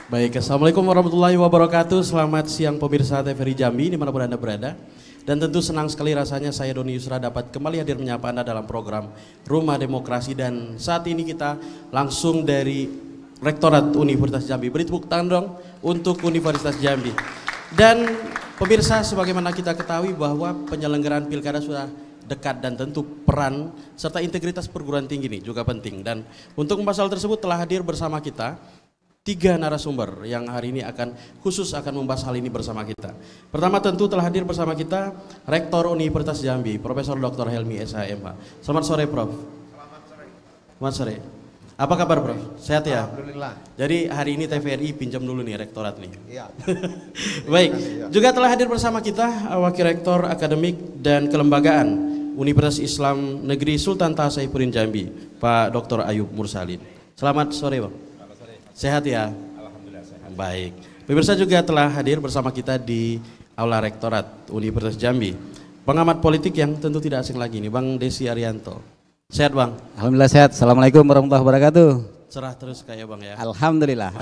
Baik, Assalamualaikum warahmatullahi wabarakatuh. Selamat siang pemirsa TVRI Jambi dimanapun Anda berada. Dan tentu senang sekali rasanya saya Doni Yusra dapat kembali hadir menyapa Anda dalam program Rumah Demokrasi. Dan saat ini kita langsung dari Rektorat Universitas Jambi. Beri tepuk tangan dong untuk Universitas Jambi. Dan pemirsa, sebagaimana kita ketahui bahwa penyelenggaraan pilkada sudah dekat dan tentu peran serta integritas perguruan tinggi ini juga penting. Dan untuk membahas hal tersebut telah hadir bersama kita 3 narasumber yang hari ini akan membahas hal ini bersama kita. Pertama tentu telah hadir bersama kita Rektor Universitas Jambi, Profesor Dr. Helmi SHMH. Selamat sore, Prof. Selamat sore. Selamat sore. Apa kabar, Prof? Sehat ya? Alhamdulillah. Jadi hari ini TVRI pinjam dulu nih rektorat nih. Iya. Baik, juga telah hadir bersama kita Wakil Rektor Akademik dan Kelembagaan Universitas Islam Negeri Sultan Taha Saifuddin Jambi, Pak Dr. Ayub Mursalin. Selamat sore, Bang. Sehat ya? Alhamdulillah sehat. Baik. Pemirsa juga telah hadir bersama kita di Aula Rektorat Universitas Jambi. Pengamat politik yang tentu tidak asing lagi nih, Bang Desi Arianto. Sehat, Bang? Alhamdulillah sehat. Assalamualaikum warahmatullahi wabarakatuh. Cerah terus kayak Bang ya. Alhamdulillah.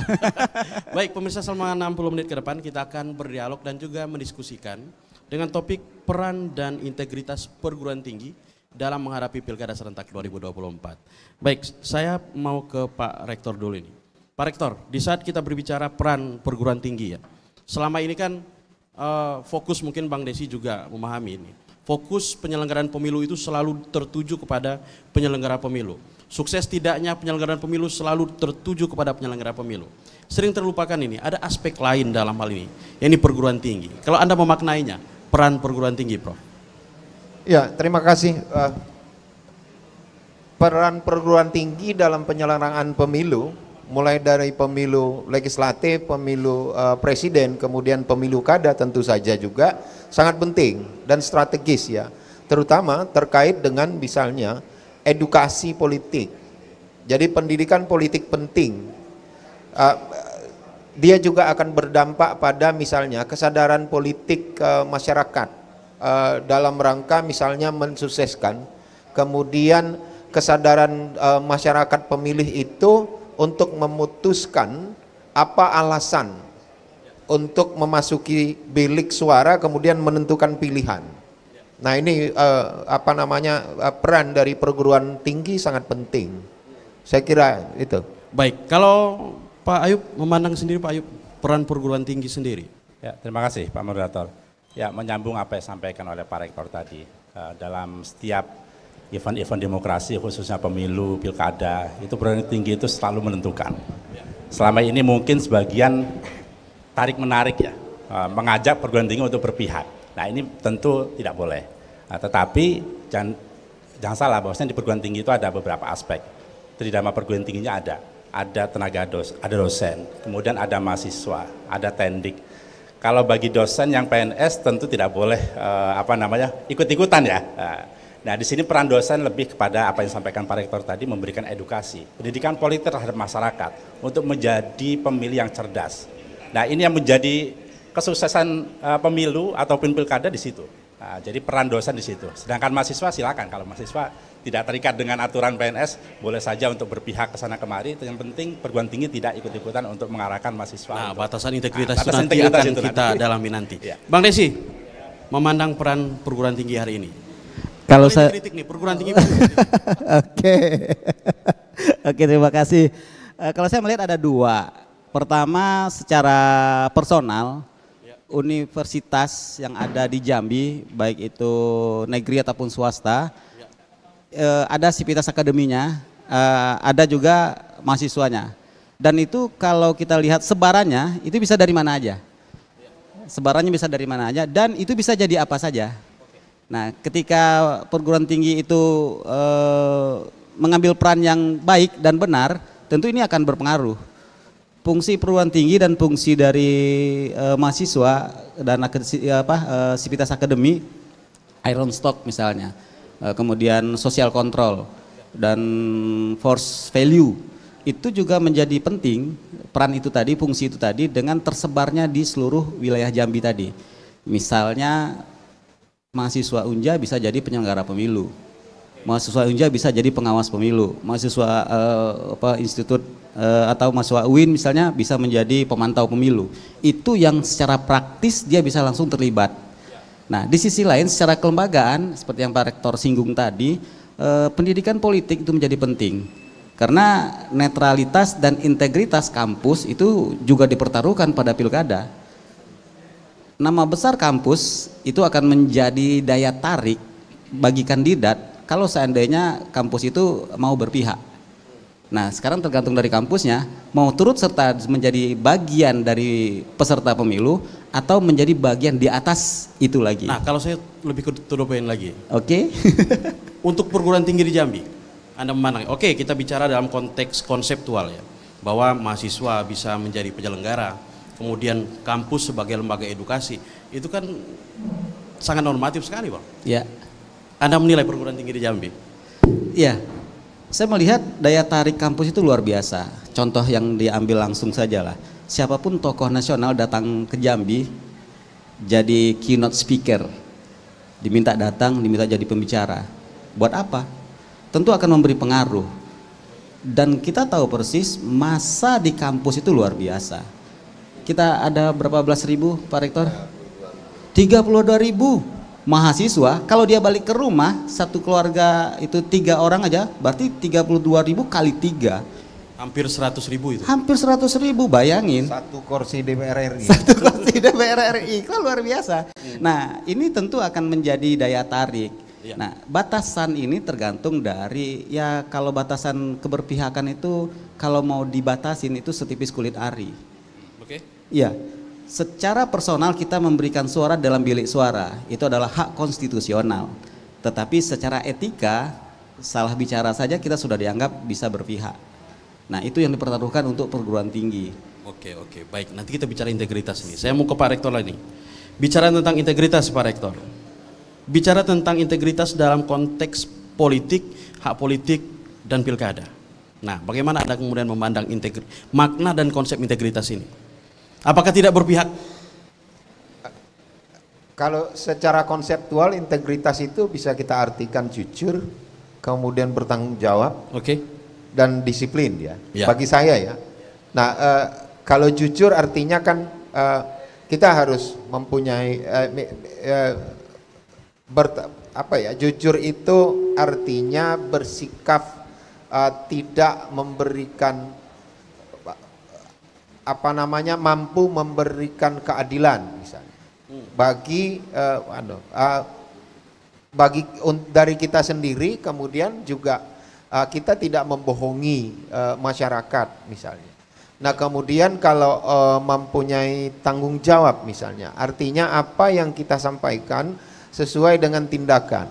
Baik, pemirsa, selama 60 menit ke depan kita akan berdialog dan juga mendiskusikan dengan topik peran dan integritas perguruan tinggi dalam menghadapi Pilkada serentak 2024. Baik, saya mau ke Pak Rektor dulu ini. Pak Rektor, di saat kita berbicara peran perguruan tinggi ya, selama ini kan fokus mungkin Bang Desi juga memahami ini. Fokus penyelenggaraan pemilu itu selalu tertuju kepada penyelenggara pemilu. Sukses tidaknya penyelenggaraan pemilu selalu tertuju kepada penyelenggara pemilu. Sering terlupakan ini, ada aspek lain dalam hal ini, yakni perguruan tinggi. Kalau Anda memaknainya, peran perguruan tinggi, Prof. Ya, terima kasih. Peran perguruan tinggi dalam penyelenggaraan pemilu, mulai dari pemilu legislatif, pemilu presiden, kemudian pemilu kada tentu saja juga sangat penting dan strategis ya. Terutama terkait dengan misalnya edukasi politik. Jadi pendidikan politik penting. Dia juga akan berdampak pada misalnya kesadaran politik masyarakat dalam rangka misalnya mensukseskan. Kemudian kesadaran masyarakat pemilih itu untuk memutuskan apa alasan untuk memasuki bilik suara kemudian menentukan pilihan. Nah ini peran dari perguruan tinggi sangat penting. Saya kira itu. Baik, kalau Pak Ayub memandang sendiri, Pak Ayub, peran perguruan tinggi sendiri. Ya, terima kasih Pak Moderator. Ya, menyambung apa yang disampaikan oleh Pak Rektor tadi, dalam setiap event-event demokrasi khususnya pemilu, pilkada, itu perguruan tinggi itu selalu menentukan. Selama ini mungkin sebagian tarik-menarik ya, mengajak perguruan tinggi untuk berpihak. Nah ini tentu tidak boleh. Nah, tetapi jangan salah bahwasanya di perguruan tinggi itu ada beberapa aspek. Tridharma perguruan tingginya ada tenaga ada dosen, kemudian ada mahasiswa, ada tendik. Kalau bagi dosen yang PNS tentu tidak boleh ikut-ikutan ya. Nah di sini peran dosen lebih kepada apa yang disampaikan Pak Rektor tadi, memberikan edukasi, pendidikan politik terhadap masyarakat untuk menjadi pemilih yang cerdas. Nah ini yang menjadi kesuksesan pemilu ataupun pilkada di situ. Nah, jadi peran dosen di situ. Sedangkan mahasiswa silakan, kalau mahasiswa tidak terikat dengan aturan PNS, boleh saja untuk berpihak ke sana kemari. Yang penting perguruan tinggi tidak ikut-ikutan untuk mengarahkan mahasiswa. Nah, batasan integritas itu nanti akan kita dalami nanti. Ya. Bang Desi, memandang peran perguruan tinggi hari ini. Kalau saya kritik nih, perguruan tinggi. Oke. Oke, terima kasih. Kalau saya melihat ada 2. Pertama, secara personal, universitas yang ada di Jambi, baik itu negeri ataupun swasta, ada sivitas akademinya, ada juga mahasiswanya. Dan itu kalau kita lihat sebarannya, itu bisa dari mana aja. Sebarannya bisa dari mana aja, dan itu bisa jadi apa saja. Nah, ketika perguruan tinggi itu mengambil peran yang baik dan benar, tentu ini akan berpengaruh. Fungsi perguruan tinggi dan fungsi dari mahasiswa dan sivitas akademi, iron stock misalnya, kemudian social control dan force value, itu juga menjadi penting, peran itu tadi, fungsi itu tadi, dengan tersebarnya di seluruh wilayah Jambi tadi. Misalnya mahasiswa Unja bisa jadi penyelenggara pemilu. mahasiswa Unja bisa jadi pengawas pemilu, mahasiswa institut atau mahasiswa UIN misalnya bisa menjadi pemantau pemilu. Itu yang secara praktis dia bisa langsung terlibat. Nah, di sisi lain secara kelembagaan seperti yang Pak Rektor singgung tadi, pendidikan politik itu menjadi penting. Karena netralitas dan integritas kampus itu juga dipertaruhkan pada pilkada. Nama besar kampus itu akan menjadi daya tarik bagi kandidat kalau seandainya kampus itu mau berpihak. Nah, sekarang tergantung dari kampusnya mau turut serta menjadi bagian dari peserta pemilu atau menjadi bagian di atas itu lagi. Nah, kalau saya lebih ke to the point lagi. Oke. Untuk perguruan tinggi di Jambi, Anda memandang, oke, kita bicara dalam konteks konseptual ya, bahwa mahasiswa bisa menjadi penyelenggara, kemudian kampus sebagai lembaga edukasi, itu kan sangat normatif sekali, Bang. Ya. Anda menilai perguruan tinggi di Jambi? Iya, saya melihat daya tarik kampus itu luar biasa. Contoh yang diambil langsung saja lah. Siapapun tokoh nasional datang ke Jambi jadi keynote speaker, diminta datang, diminta jadi pembicara. Buat apa? Tentu akan memberi pengaruh. Dan kita tahu persis masa di kampus itu luar biasa. Kita ada berapa belas ribu, Pak Rektor? 32.000 mahasiswa. Kalau dia balik ke rumah, satu keluarga itu 3 orang aja, berarti 32.000 kali 3. Hampir 100.000 itu. Hampir 100.000, bayangin. Satu kursi DPR RI. Satu kursi DPR RI, kan luar biasa. Nah, ini tentu akan menjadi daya tarik. Ya. Nah, batasan ini tergantung dari, ya kalau batasan keberpihakan itu kalau mau dibatasin itu setipis kulit ari. Oke. Iya. Secara personal kita memberikan suara dalam bilik suara, itu adalah hak konstitusional. Tetapi secara etika, salah bicara saja kita sudah dianggap bisa berpihak. Nah, itu yang dipertaruhkan untuk perguruan tinggi. Oke, baik. Nanti kita bicara integritas ini. Saya mau ke Pak Rektor lagi. Bicara tentang integritas, Pak Rektor. Bicara tentang integritas dalam konteks politik, hak politik, dan pilkada. Nah, bagaimana Anda kemudian memandang makna dan konsep integritas ini? Apakah tidak berpihak? Kalau secara konseptual integritas itu bisa kita artikan jujur, kemudian bertanggung jawab, dan disiplin ya. Bagi saya ya. Nah, kalau jujur artinya kan kita harus mempunyai jujur itu artinya bersikap tidak memberikan mampu memberikan keadilan misalnya bagi dari kita sendiri, kemudian juga kita tidak membohongi masyarakat misalnya. Nah, kemudian kalau mempunyai tanggung jawab misalnya, artinya apa yang kita sampaikan sesuai dengan tindakan.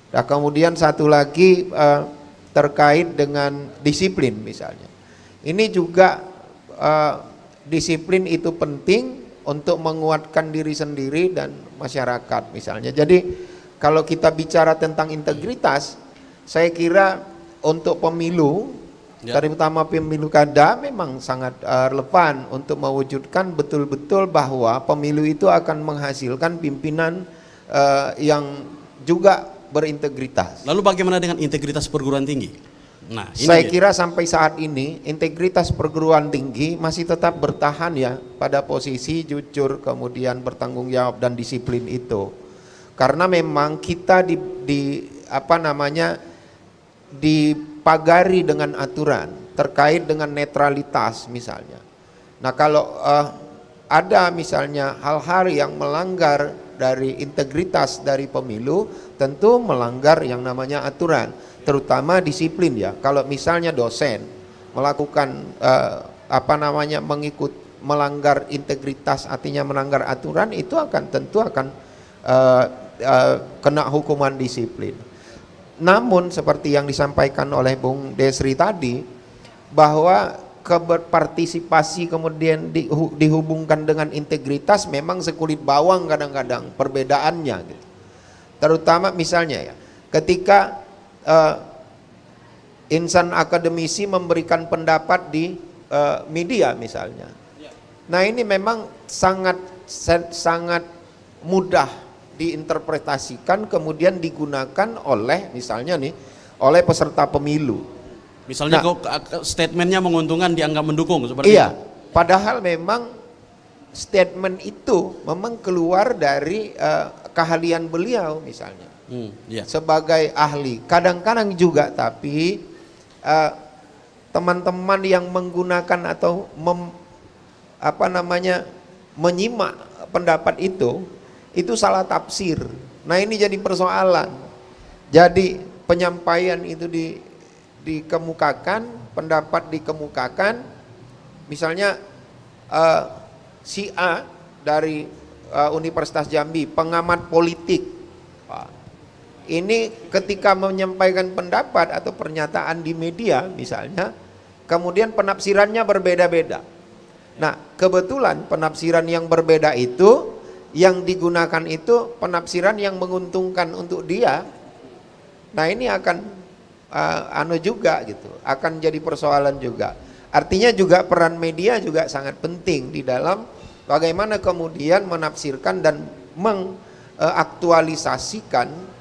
Nah, kemudian satu lagi terkait dengan disiplin misalnya. Ini juga disiplin itu penting untuk menguatkan diri sendiri dan masyarakat misalnya. Jadi kalau kita bicara tentang integritas, saya kira untuk pemilu, terutama pemilu kada, memang sangat relevan untuk mewujudkan betul-betul bahwa pemilu itu akan menghasilkan pimpinan yang juga berintegritas. Lalu bagaimana dengan integritas perguruan tinggi? Nah, saya kira sampai saat ini integritas perguruan tinggi masih tetap bertahan ya pada posisi jujur, kemudian bertanggung jawab dan disiplin itu. Karena memang kita dipagari dengan aturan terkait dengan netralitas misalnya. Nah, kalau ada misalnya hal-hal yang melanggar dari integritas dari pemilu, tentu melanggar yang namanya aturan, terutama disiplin ya. Kalau misalnya dosen melakukan melanggar integritas, artinya melanggar aturan, itu tentu akan kena hukuman disiplin. Namun seperti yang disampaikan oleh Bung Desri tadi, bahwa keberpartisipasi kemudian dihubungkan dengan integritas memang sekulit bawang kadang-kadang perbedaannya gitu. Terutama misalnya ya, ketika insan akademisi memberikan pendapat di media misalnya. Nah, ini memang sangat mudah diinterpretasikan kemudian digunakan oleh misalnya nih oleh peserta pemilu. Misalnya Nah, kok statementnya menguntungkan dianggap mendukung seperti iya, itu. padahal memang statement itu memang keluar dari keahlian beliau misalnya Iya. sebagai ahli. Kadang-kadang juga tapi teman-teman yang menggunakan atau menyimak pendapat itu salah tafsir. Nah ini jadi persoalan. Jadi penyampaian itu dikemukakan, pendapat dikemukakan, misalnya si A dari Universitas Jambi, pengamat politik. Ini ketika menyampaikan pendapat atau pernyataan di media misalnya, kemudian penafsirannya berbeda-beda. Nah, kebetulan penafsiran yang berbeda itu, yang digunakan itu penafsiran yang menguntungkan untuk dia. Nah, ini akan juga gitu, akan jadi persoalan juga. Artinya juga peran media juga sangat penting di dalam bagaimana kemudian menafsirkan dan mengaktualisasikan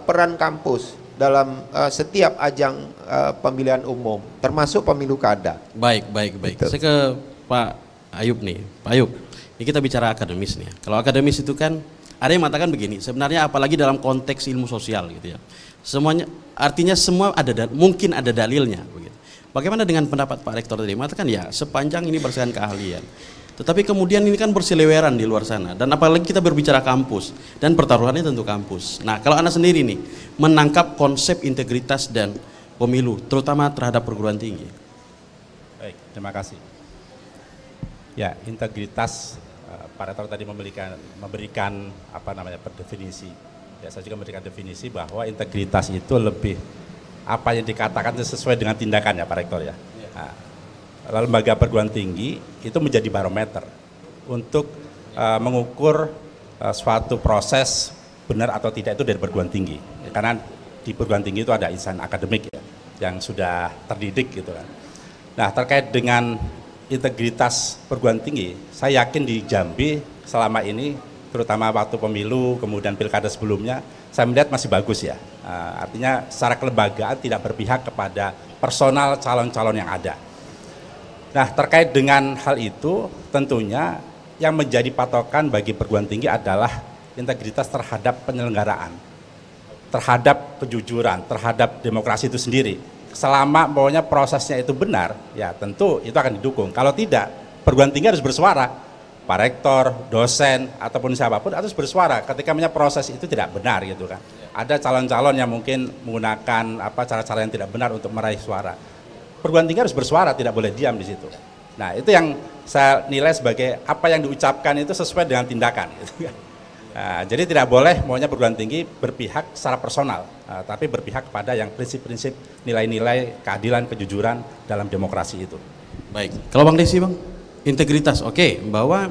peran kampus dalam setiap ajang pemilihan umum, termasuk pemilu kada. Baik. Betul. Saya ke Pak Ayub nih. Pak Ayub, ini kita bicara akademis nih. Kalau akademis itu kan ada yang mengatakan begini, sebenarnya apalagi dalam konteks ilmu sosial gitu ya. Semuanya artinya semua mungkin ada dalilnya begitu. Bagaimana dengan pendapat Pak Rektor tadi? Mengatakan ya sepanjang ini berdasarkan keahlian. Tetapi kemudian ini kan berseliweran di luar sana, dan apalagi kita berbicara kampus dan pertaruhannya tentu kampus. Nah, kalau Anda sendiri nih menangkap konsep integritas dan pemilu, terutama terhadap perguruan tinggi. Baik, terima kasih. Ya, integritas Pak Rektor tadi memberikan definisi. Ya, saya juga memberikan definisi bahwa integritas itu lebih apa yang dikatakan sesuai dengan tindakan ya Pak Rektor ya. Nah, lembaga perguruan tinggi itu menjadi barometer untuk mengukur suatu proses benar atau tidak itu dari perguruan tinggi. Karena di perguruan tinggi itu ada insan akademik ya, yang sudah terdidik gitu kan. Nah, terkait dengan integritas perguruan tinggi, saya yakin di Jambi selama ini, terutama waktu pemilu, kemudian pilkada sebelumnya, saya melihat masih bagus ya. Artinya secara kelembagaan tidak berpihak kepada personal calon-calon yang ada. Nah, terkait dengan hal itu, tentunya yang menjadi patokan bagi perguruan tinggi adalah integritas terhadap penyelenggaraan, terhadap kejujuran, terhadap demokrasi itu sendiri. Selama pokoknya prosesnya itu benar, ya tentu itu akan didukung. Kalau tidak, perguruan tinggi harus bersuara. Pak Rektor, dosen, ataupun siapapun harus bersuara ketika proses itu tidak benar gitu kan. Ada calon-calon yang mungkin menggunakan cara-cara yang tidak benar untuk meraih suara. Perguruan tinggi harus bersuara, tidak boleh diam di situ. Nah, itu yang saya nilai sebagai apa yang diucapkan itu sesuai dengan tindakan. Gitu. Nah, jadi tidak boleh maunya perguruan tinggi berpihak secara personal, tapi berpihak kepada yang prinsip-prinsip nilai-nilai keadilan, kejujuran dalam demokrasi itu. Baik, kalau Bang Desi Bang, integritas oke, bahwa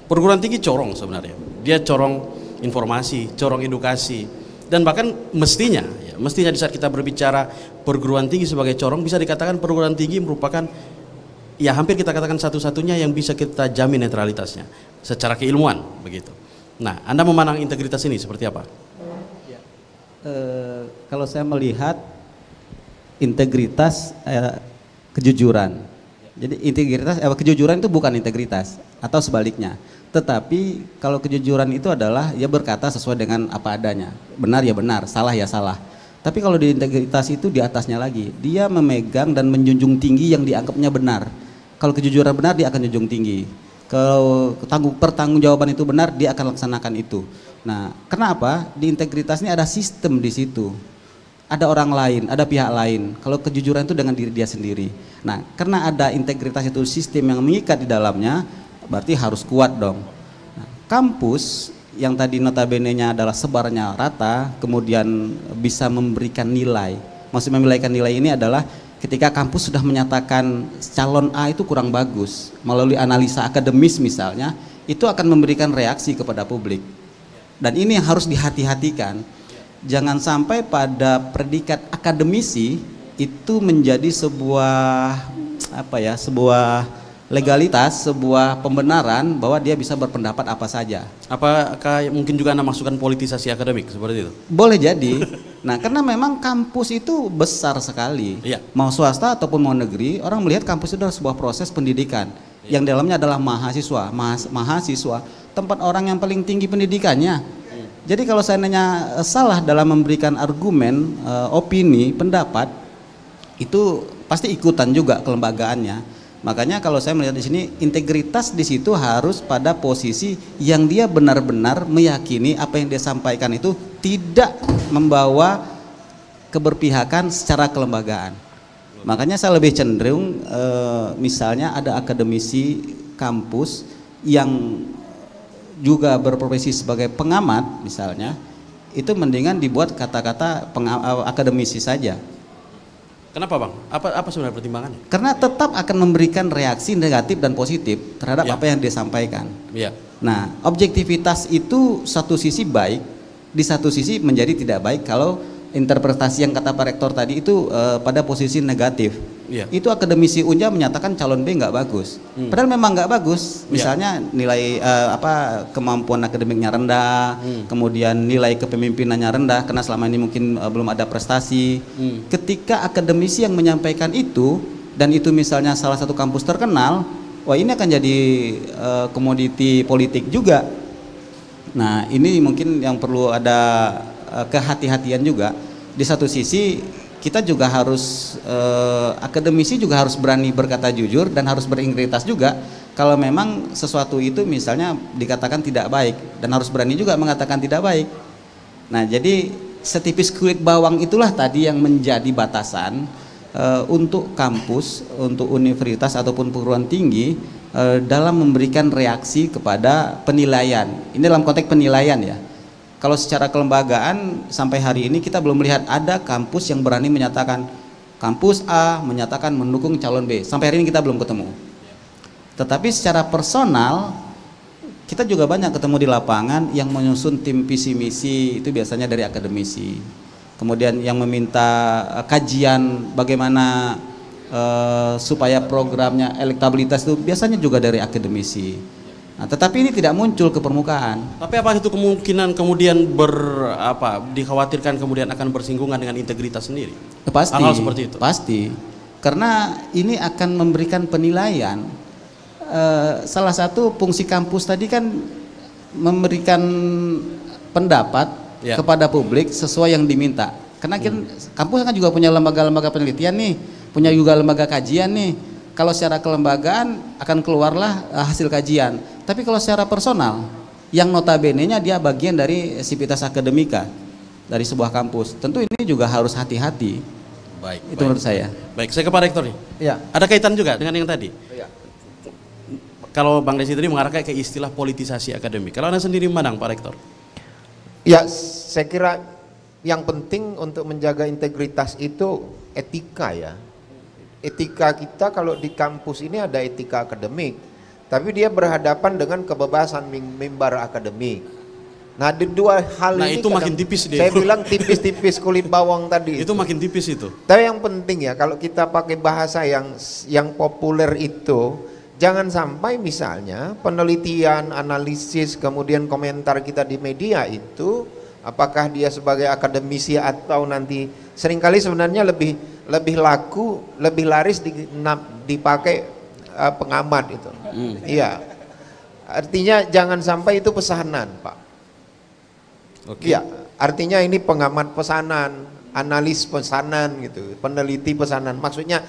perguruan tinggi corong sebenarnya. Dia corong informasi, corong edukasi, dan bahkan mestinya di saat kita berbicara perguruan tinggi sebagai corong, bisa dikatakan perguruan tinggi merupakan ya hampir kita katakan satu-satunya yang bisa kita jamin netralitasnya secara keilmuan begitu. Nah, Anda memandang integritas ini seperti apa? Kalau saya melihat integritas kejujuran. Jadi integritas kejujuran itu bukan integritas atau sebaliknya. Tetapi kalau kejujuran itu adalah ya berkata sesuai dengan apa adanya. Benar ya benar, salah ya salah. Tapi kalau di integritas itu di atasnya lagi, dia memegang dan menjunjung tinggi yang dianggapnya benar. Kalau kejujuran benar, dia akan junjung tinggi. Kalau pertanggungjawaban itu benar, dia akan laksanakan itu. Nah, kenapa? Di integritas ini ada sistem di situ. Ada orang lain, ada pihak lain. Kalau kejujuran itu dengan diri dia sendiri. Nah, karena ada integritas itu sistem yang mengikat di dalamnya, berarti harus kuat dong. Nah, kampus yang tadi notabene-nya adalah sebarnya rata, kemudian bisa memberikan nilai. Maksud memberikan nilai ini adalah ketika kampus sudah menyatakan calon A itu kurang bagus, melalui analisa akademis misalnya, itu akan memberikan reaksi kepada publik. Dan ini yang harus dihati-hatikan. Jangan sampai pada predikat akademisi itu menjadi sebuah legalitas sebuah pembenaran bahwa dia bisa berpendapat apa saja. Apakah mungkin juga Anda masukkan politisasi akademik seperti itu? Boleh jadi. Nah, karena memang kampus itu besar sekali. Iya. Mau swasta ataupun mau negeri, orang melihat kampus itu adalah sebuah proses pendidikan. Yang dalamnya adalah mahasiswa, mahasiswa, tempat orang yang paling tinggi pendidikannya. Jadi kalau seandainya salah dalam memberikan argumen, opini, pendapat, itu pasti ikutan juga kelembagaannya. Makanya kalau saya melihat di sini, integritas di situ harus pada posisi yang dia benar-benar meyakini apa yang dia sampaikan itu tidak membawa keberpihakan secara kelembagaan. Makanya saya lebih cenderung misalnya ada akademisi kampus yang juga berprofesi sebagai pengamat misalnya, itu mendingan dibuat kata-kata akademisi saja. Kenapa Bang? Apa sebenarnya pertimbangannya? Karena tetap akan memberikan reaksi negatif dan positif terhadap apa yang dia sampaikan. Iya. Nah, objektivitas itu satu sisi baik, di satu sisi menjadi tidak baik kalau interpretasi yang kata Pak Rektor tadi itu pada posisi negatif. Iya. Itu akademisi Unja menyatakan calon B nggak bagus. Padahal memang nggak bagus. Misalnya nilai kemampuan akademiknya rendah, kemudian nilai kepemimpinannya rendah karena selama ini mungkin belum ada prestasi. Ketika akademisi yang menyampaikan itu dan itu misalnya salah satu kampus terkenal, wah ini akan jadi komoditi politik juga. Nah, ini mungkin yang perlu ada kehati-hatian juga. Di satu sisi kita juga harus akademisi juga harus berani berkata jujur dan harus berintegritas juga kalau memang sesuatu itu misalnya dikatakan tidak baik, dan harus berani juga mengatakan tidak baik. Nah, jadi setipis kulit bawang itulah tadi yang menjadi batasan untuk kampus, untuk universitas ataupun perguruan tinggi dalam memberikan reaksi kepada penilaian. Ini dalam konteks penilaian ya. Kalau secara kelembagaan sampai hari ini kita belum melihat ada kampus yang berani menyatakan kampus A menyatakan mendukung calon B. Sampai hari ini kita belum ketemu. Tetapi secara personal kita juga banyak ketemu di lapangan yang menyusun tim visi misi, itu biasanya dari akademisi. Kemudian yang meminta kajian bagaimana supaya programnya elektabilitas itu biasanya juga dari akademisi. Nah, tetapi ini tidak muncul ke permukaan. Tapi apa itu kemungkinan kemudian dikhawatirkan kemudian akan bersinggungan dengan integritas sendiri? Pasti. Hal-hal seperti itu. Pasti. Karena ini akan memberikan penilaian. Salah satu fungsi kampus tadi kan memberikan pendapat kepada publik sesuai yang diminta. Karena kampus kan juga punya lembaga-lembaga penelitian nih, punya juga lembaga kajian nih. Kalau secara kelembagaan akan keluarlah hasil kajian. Tapi kalau secara personal, yang notabene-nya dia bagian dari sivitas akademika dari sebuah kampus. Tentu ini juga harus hati-hati. Baik. Itu menurut saya. Baik, saya ke Pak Rektor nih. Ya. Ada kaitan juga dengan yang tadi. Ya. Kalau Bang Desi tadi mengarahkan ke istilah politisasi akademik. Kalau Anda sendiri memandang Pak Rektor? Ya, saya kira yang penting untuk menjaga integritas itu etika ya. Etika kita kalau di kampus ini ada etika akademik, tapi dia berhadapan dengan kebebasan mimbar akademik. Nah, di dua hal ini itu makin tipis dia. Saya bilang tipis-tipis kulit bawang tadi. Itu makin tipis itu. Tapi yang penting ya, kalau kita pakai bahasa yang populer itu, jangan sampai misalnya penelitian, analisis, kemudian komentar kita di media itu, apakah dia sebagai akademisi atau nanti seringkali sebenarnya lebih laku, lebih laris dipakai pengamat itu. Iya. Artinya jangan sampai itu pesanan, Pak. Iya, artinya ini pengamat pesanan, analis pesanan gitu, peneliti pesanan. Maksudnya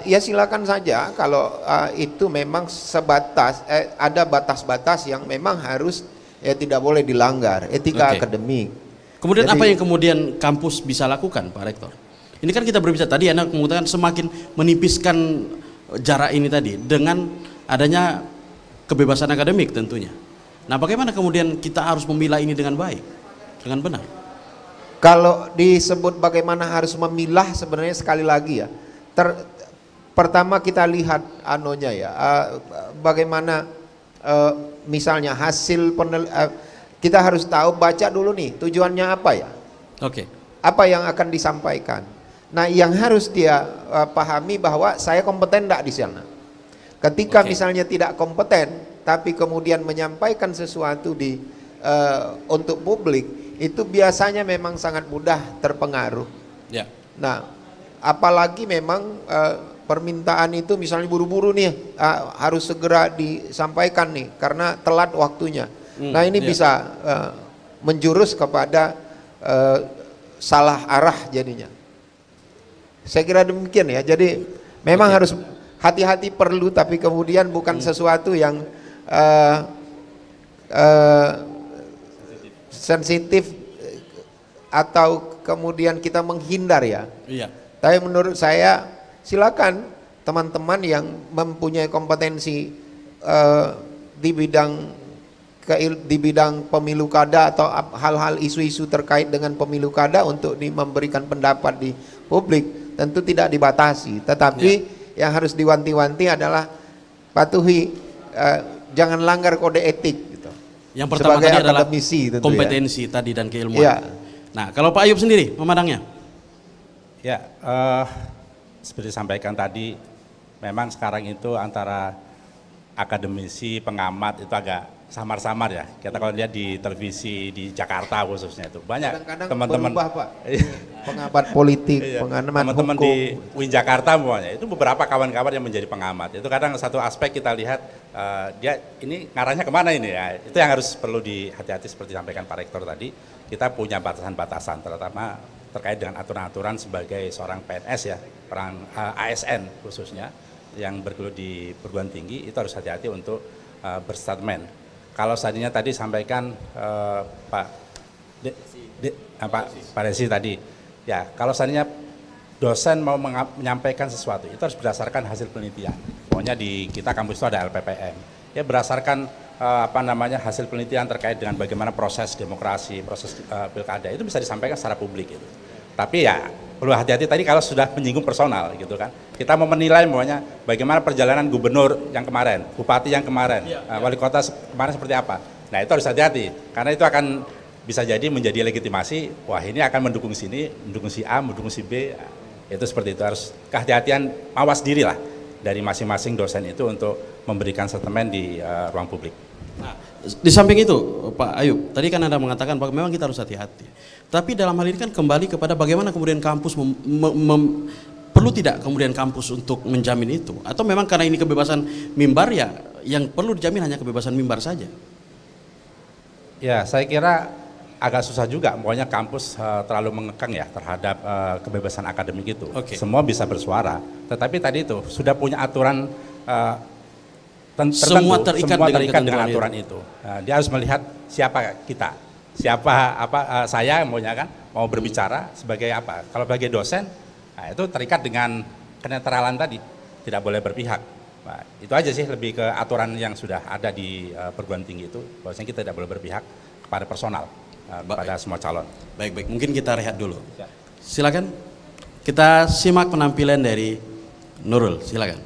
ya silakan saja kalau itu memang sebatas ada batas-batas yang memang harus tidak boleh dilanggar, etika akademik. Kemudian apa yang kemudian kampus bisa lakukan, Pak Rektor? Ini kan kita berbicara tadi, Anda mengatakan semakin menipiskan jarak ini tadi dengan adanya kebebasan akademik tentunya. Nah, bagaimana kemudian kita harus memilah ini dengan baik, dengan benar? Kalau disebut bagaimana harus memilah, sebenarnya sekali lagi ya. Pertama kita lihat bagaimana misalnya hasil kita harus tahu, baca dulu nih tujuannya apa ya. Oke. Apa yang akan disampaikan. Nah, yang harus dia pahami bahwa saya kompeten enggak di sana. Ketika Oke. misalnya tidak kompeten, tapi kemudian menyampaikan sesuatu untuk publik, itu biasanya memang sangat mudah terpengaruh. Ya. Nah, apalagi memang permintaan itu misalnya buru-buru nih, harus segera disampaikan nih karena telat waktunya. Nah, ini bisa menjurus kepada salah arah jadinya. Saya kira demikian ya. Jadi memang harus hati-hati, perlu, tapi kemudian bukan sesuatu yang sensitif atau kemudian kita menghindar ya. Iya. Tapi menurut saya silakan teman-teman yang mempunyai kompetensi di bidang pemilu kada atau hal-hal isu-isu terkait dengan pemilu kada untuk memberikan pendapat di publik, tentu tidak dibatasi. Tetapi yang harus diwanti-wanti adalah patuhi, jangan langgar kode etik gitu. Yang pertama Sebagai tadi adalah akademisi tentu kompetensi tadi dan keilmuan. Ya. Nah, kalau Pak Ayub sendiri memandangnya? Ya, seperti disampaikan tadi, memang sekarang itu antara akademisi, pengamat itu agak samar-samar ya. Kita kalau lihat di televisi di Jakarta khususnya itu banyak Kadang-kadang teman-teman berubah, Pak. Pengamat politik, Iya, pengamat teman-teman hukum. di UIN Jakarta semuanya itu beberapa kawan-kawan yang menjadi pengamat. Itu kadang satu aspek kita lihat dia ini ngarahnya kemana ini ya. Itu yang harus perlu hati-hati seperti disampaikan Pak Rektor tadi. Kita punya batasan-batasan terutama terkait dengan aturan-aturan sebagai seorang PNS ya, orang ASN khususnya yang bergelut di perguruan tinggi, itu harus hati-hati untuk berstatement. Kalau seandainya tadi sampaikan Pak Desi tadi, ya kalau seandainya dosen mau menyampaikan sesuatu itu harus berdasarkan hasil penelitian. Pokoknya di kita kampus itu ada LPPM. Ya berdasarkan hasil penelitian terkait dengan bagaimana proses demokrasi, proses pilkada itu bisa disampaikan secara publik gitu. Tapi ya perlu hati-hati tadi kalau sudah menyinggung personal gitu kan. Kita mau menilai semuanya bagaimana perjalanan gubernur yang kemarin, bupati yang kemarin, wali kota kemarin seperti apa. Nah itu harus hati-hati karena itu akan bisa jadi menjadi legitimasi. Wah ini akan mendukung sini, mendukung si A, mendukung si B. Itu seperti itu, harus kehati-hatian, awas diri lah dari masing-masing dosen itu untuk memberikan statement di ruang publik. Nah, di samping itu Pak Ayub, tadi kan Anda mengatakan bahwa memang kita harus hati-hati. Tapi dalam hal ini kan kembali kepada bagaimana kemudian kampus perlu tidak kemudian kampus untuk menjamin itu? Atau memang karena ini kebebasan mimbar ya yang perlu dijamin hanya kebebasan mimbar saja? Ya saya kira agak susah juga, pokoknya kampus terlalu mengekang ya terhadap kebebasan akademik itu. Oke. Semua bisa bersuara, tetapi tadi itu sudah punya aturan Semua terikat dengan aturan itu. Dia harus melihat siapa kita, saya maunya kan mau berbicara sebagai apa. Kalau sebagai dosen, nah itu terikat dengan kenetralan tadi, tidak boleh berpihak. Nah, itu aja sih lebih ke aturan yang sudah ada di perguruan tinggi itu, bahwasanya kita tidak boleh berpihak kepada personal, kepada semua calon. Baik, mungkin kita rehat dulu. Silakan kita simak penampilan dari Nurul, silakan.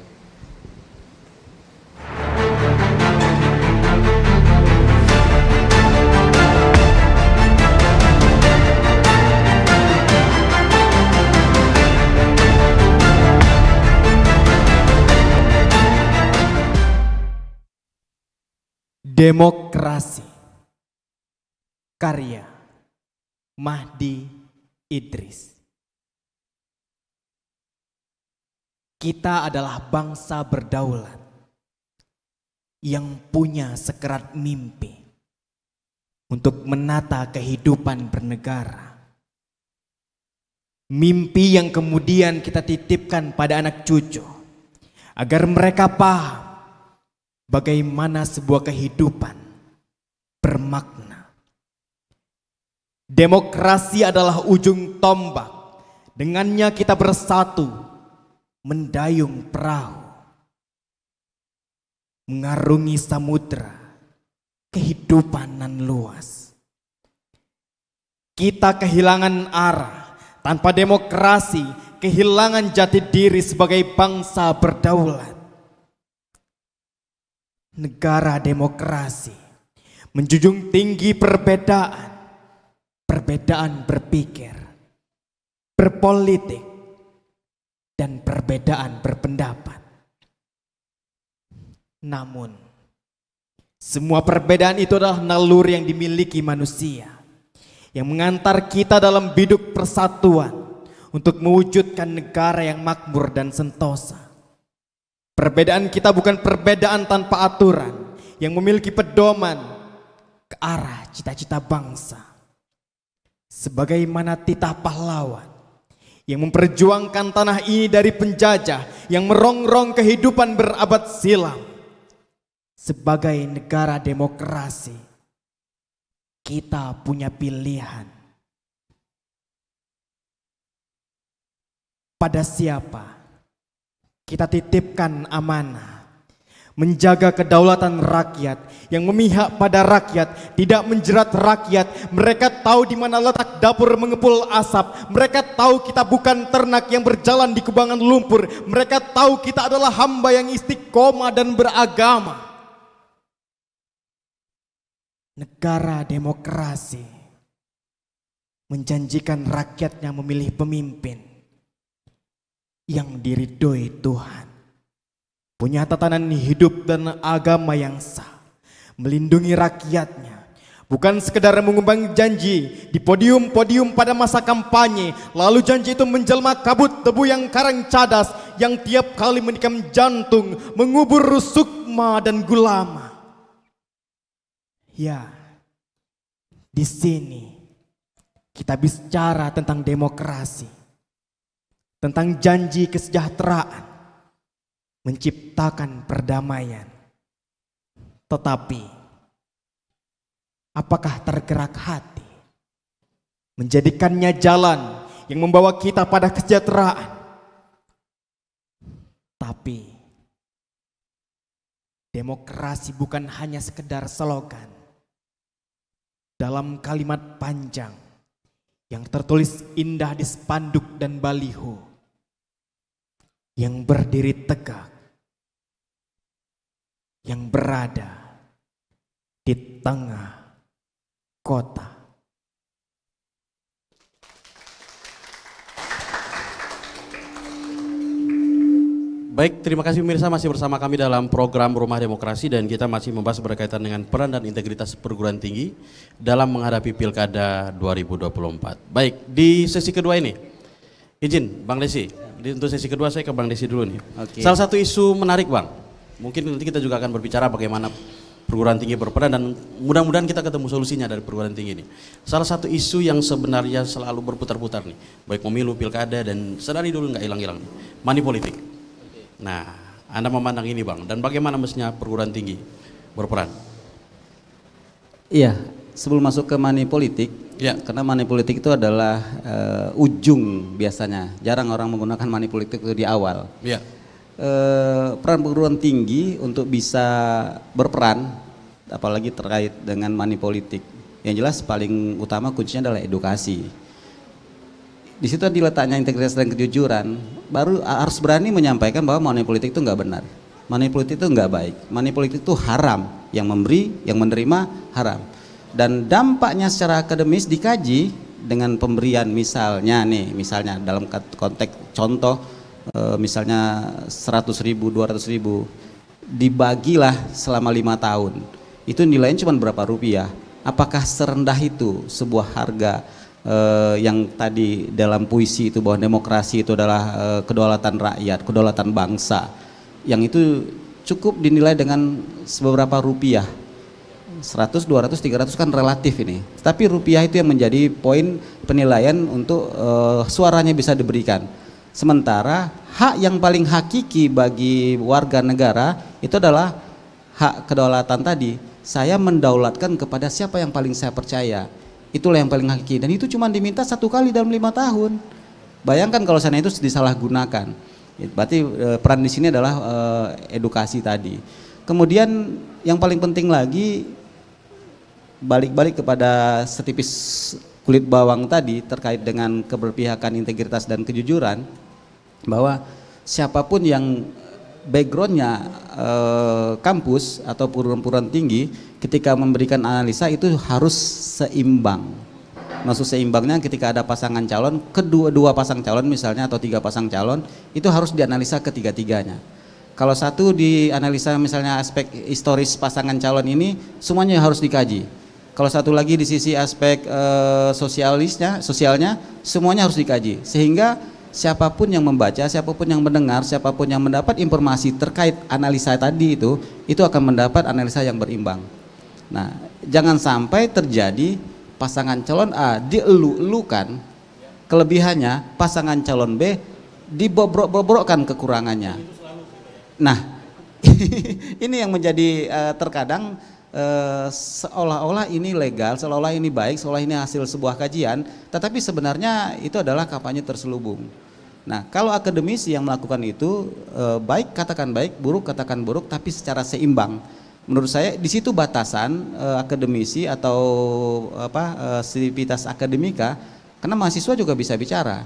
Demokrasi, karya Mahdi Idris. Kita adalah bangsa berdaulat yang punya sekerat mimpi untuk menata kehidupan bernegara. Mimpi yang kemudian kita titipkan pada anak cucu agar mereka paham bagaimana sebuah kehidupan bermakna. Demokrasi adalah ujung tombak. Dengannya kita bersatu mendayung perahu, mengarungi samudra kehidupan nan luas. Kita kehilangan arah. Tanpa demokrasi, kehilangan jati diri sebagai bangsa berdaulat. Negara demokrasi menjunjung tinggi perbedaan berpikir, berpolitik, dan perbedaan berpendapat. Namun, semua perbedaan itu adalah naluri yang dimiliki manusia yang mengantar kita dalam biduk persatuan untuk mewujudkan negara yang makmur dan sentosa. Perbedaan kita bukan perbedaan tanpa aturan yang memiliki pedoman ke arah cita-cita bangsa. Sebagaimana titah pahlawan yang memperjuangkan tanah ini dari penjajah yang merongrong kehidupan berabad silam. Sebagai negara demokrasi, kita punya pilihan. Pada siapa kita titipkan amanah menjaga kedaulatan rakyat yang memihak pada rakyat, tidak menjerat rakyat. Mereka tahu di mana letak dapur mengepul asap. Mereka tahu kita bukan ternak yang berjalan di kubangan lumpur. Mereka tahu kita adalah hamba yang istiqomah dan beragama. Negara demokrasi menjanjikan rakyatnya memilih pemimpin yang diridhoi Tuhan, punya tatanan hidup dan agama yang sah, melindungi rakyatnya, bukan sekedar mengumbar janji di podium-podium pada masa kampanye, lalu janji itu menjelma kabut debu yang karang cadas, yang tiap kali menikam jantung, mengubur sukma dan gulama. Ya, di sini kita bicara tentang demokrasi, tentang janji kesejahteraan, menciptakan perdamaian. Tetapi, apakah tergerak hati menjadikannya jalan yang membawa kita pada kesejahteraan? Tapi, demokrasi bukan hanya sekedar slogan dalam kalimat panjang yang tertulis indah di spanduk dan baliho, yang berdiri tegak, yang berada di tengah kota. Baik, terima kasih pemirsa, masih bersama kami dalam program Rumah Demokrasi dan kita masih membahas berkaitan dengan peran dan integritas perguruan tinggi dalam menghadapi Pilkada 2024. Baik, di sesi kedua ini, izin Bang Desi, untuk sesi kedua saya ke Bang Desi dulu nih. Oke. Salah satu isu menarik Bang, mungkin nanti kita juga akan berbicara bagaimana perguruan tinggi berperan dan mudah-mudahan kita ketemu solusinya dari perguruan tinggi ini. Salah satu isu yang sebenarnya selalu berputar-putar nih, baik pemilu, pilkada dan sedari dulu nggak hilang-hilang, money politik. Nah, Anda memandang ini Bang, dan bagaimana mestinya perguruan tinggi berperan? Iya, sebelum masuk ke money politik, ya, karena money politik itu adalah ujung biasanya. Jarang orang menggunakan money politik itu di awal. Ya. Peran perguruan tinggi untuk bisa berperan, apalagi terkait dengan money politik. Yang jelas paling utama kuncinya adalah edukasi. Di situ diletaknya integritas dan kejujuran. Baru harus berani menyampaikan bahwa money politik itu nggak benar, money politik itu nggak baik, money politik itu haram. Yang memberi, yang menerima haram. Dan dampaknya secara akademis dikaji dengan pemberian misalnya dalam konteks contoh misalnya 100.000, 200.000 dibagilah selama 5 tahun. Itu nilainya cuma berapa rupiah? Apakah serendah itu sebuah harga? Yang tadi dalam puisi itu bahwa demokrasi itu adalah kedaulatan rakyat, kedaulatan bangsa, yang itu cukup dinilai dengan beberapa rupiah, 100, 200, 300 kan relatif ini, tapi rupiah itu yang menjadi poin penilaian untuk suaranya bisa diberikan. Sementara hak yang paling hakiki bagi warga negara itu adalah hak kedaulatan tadi. Saya mendaulatkan kepada siapa yang paling saya percaya. Itulah yang paling hakiki, dan itu cuma diminta 1 kali dalam 5 tahun. Bayangkan kalau sana itu disalahgunakan. Berarti peran di sini adalah edukasi tadi. Kemudian yang paling penting lagi, balik-balik kepada setipis kulit bawang tadi terkait dengan keberpihakan, integritas dan kejujuran, bahwa siapapun yang backgroundnya kampus atau perguruan tinggi, ketika memberikan analisa itu harus seimbang. Maksud seimbangnya ketika ada pasangan calon, kedua pasang calon misalnya atau 3 pasang calon, itu harus dianalisa ketiga-tiganya. Kalau satu dianalisa misalnya aspek historis pasangan calon ini semuanya harus dikaji. Kalau satu lagi di sisi aspek sosialnya semuanya harus dikaji. Sehingga siapapun yang membaca, siapapun yang mendengar, siapapun yang mendapat informasi terkait analisa tadi itu akan mendapat analisa yang berimbang. Nah, jangan sampai terjadi pasangan calon A dielu-elukan kelebihannya, pasangan calon B dibobrok-bobrokkan kekurangannya. Nah, ini yang menjadi terkadang seolah-olah ini legal, seolah-olah ini baik, seolah ini hasil sebuah kajian, tetapi sebenarnya itu adalah kampanye terselubung. Nah, kalau akademisi yang melakukan itu baik katakan baik, buruk katakan buruk, tapi secara seimbang. Menurut saya di situ batasan akademisi atau sivitas akademika, karena mahasiswa juga bisa bicara,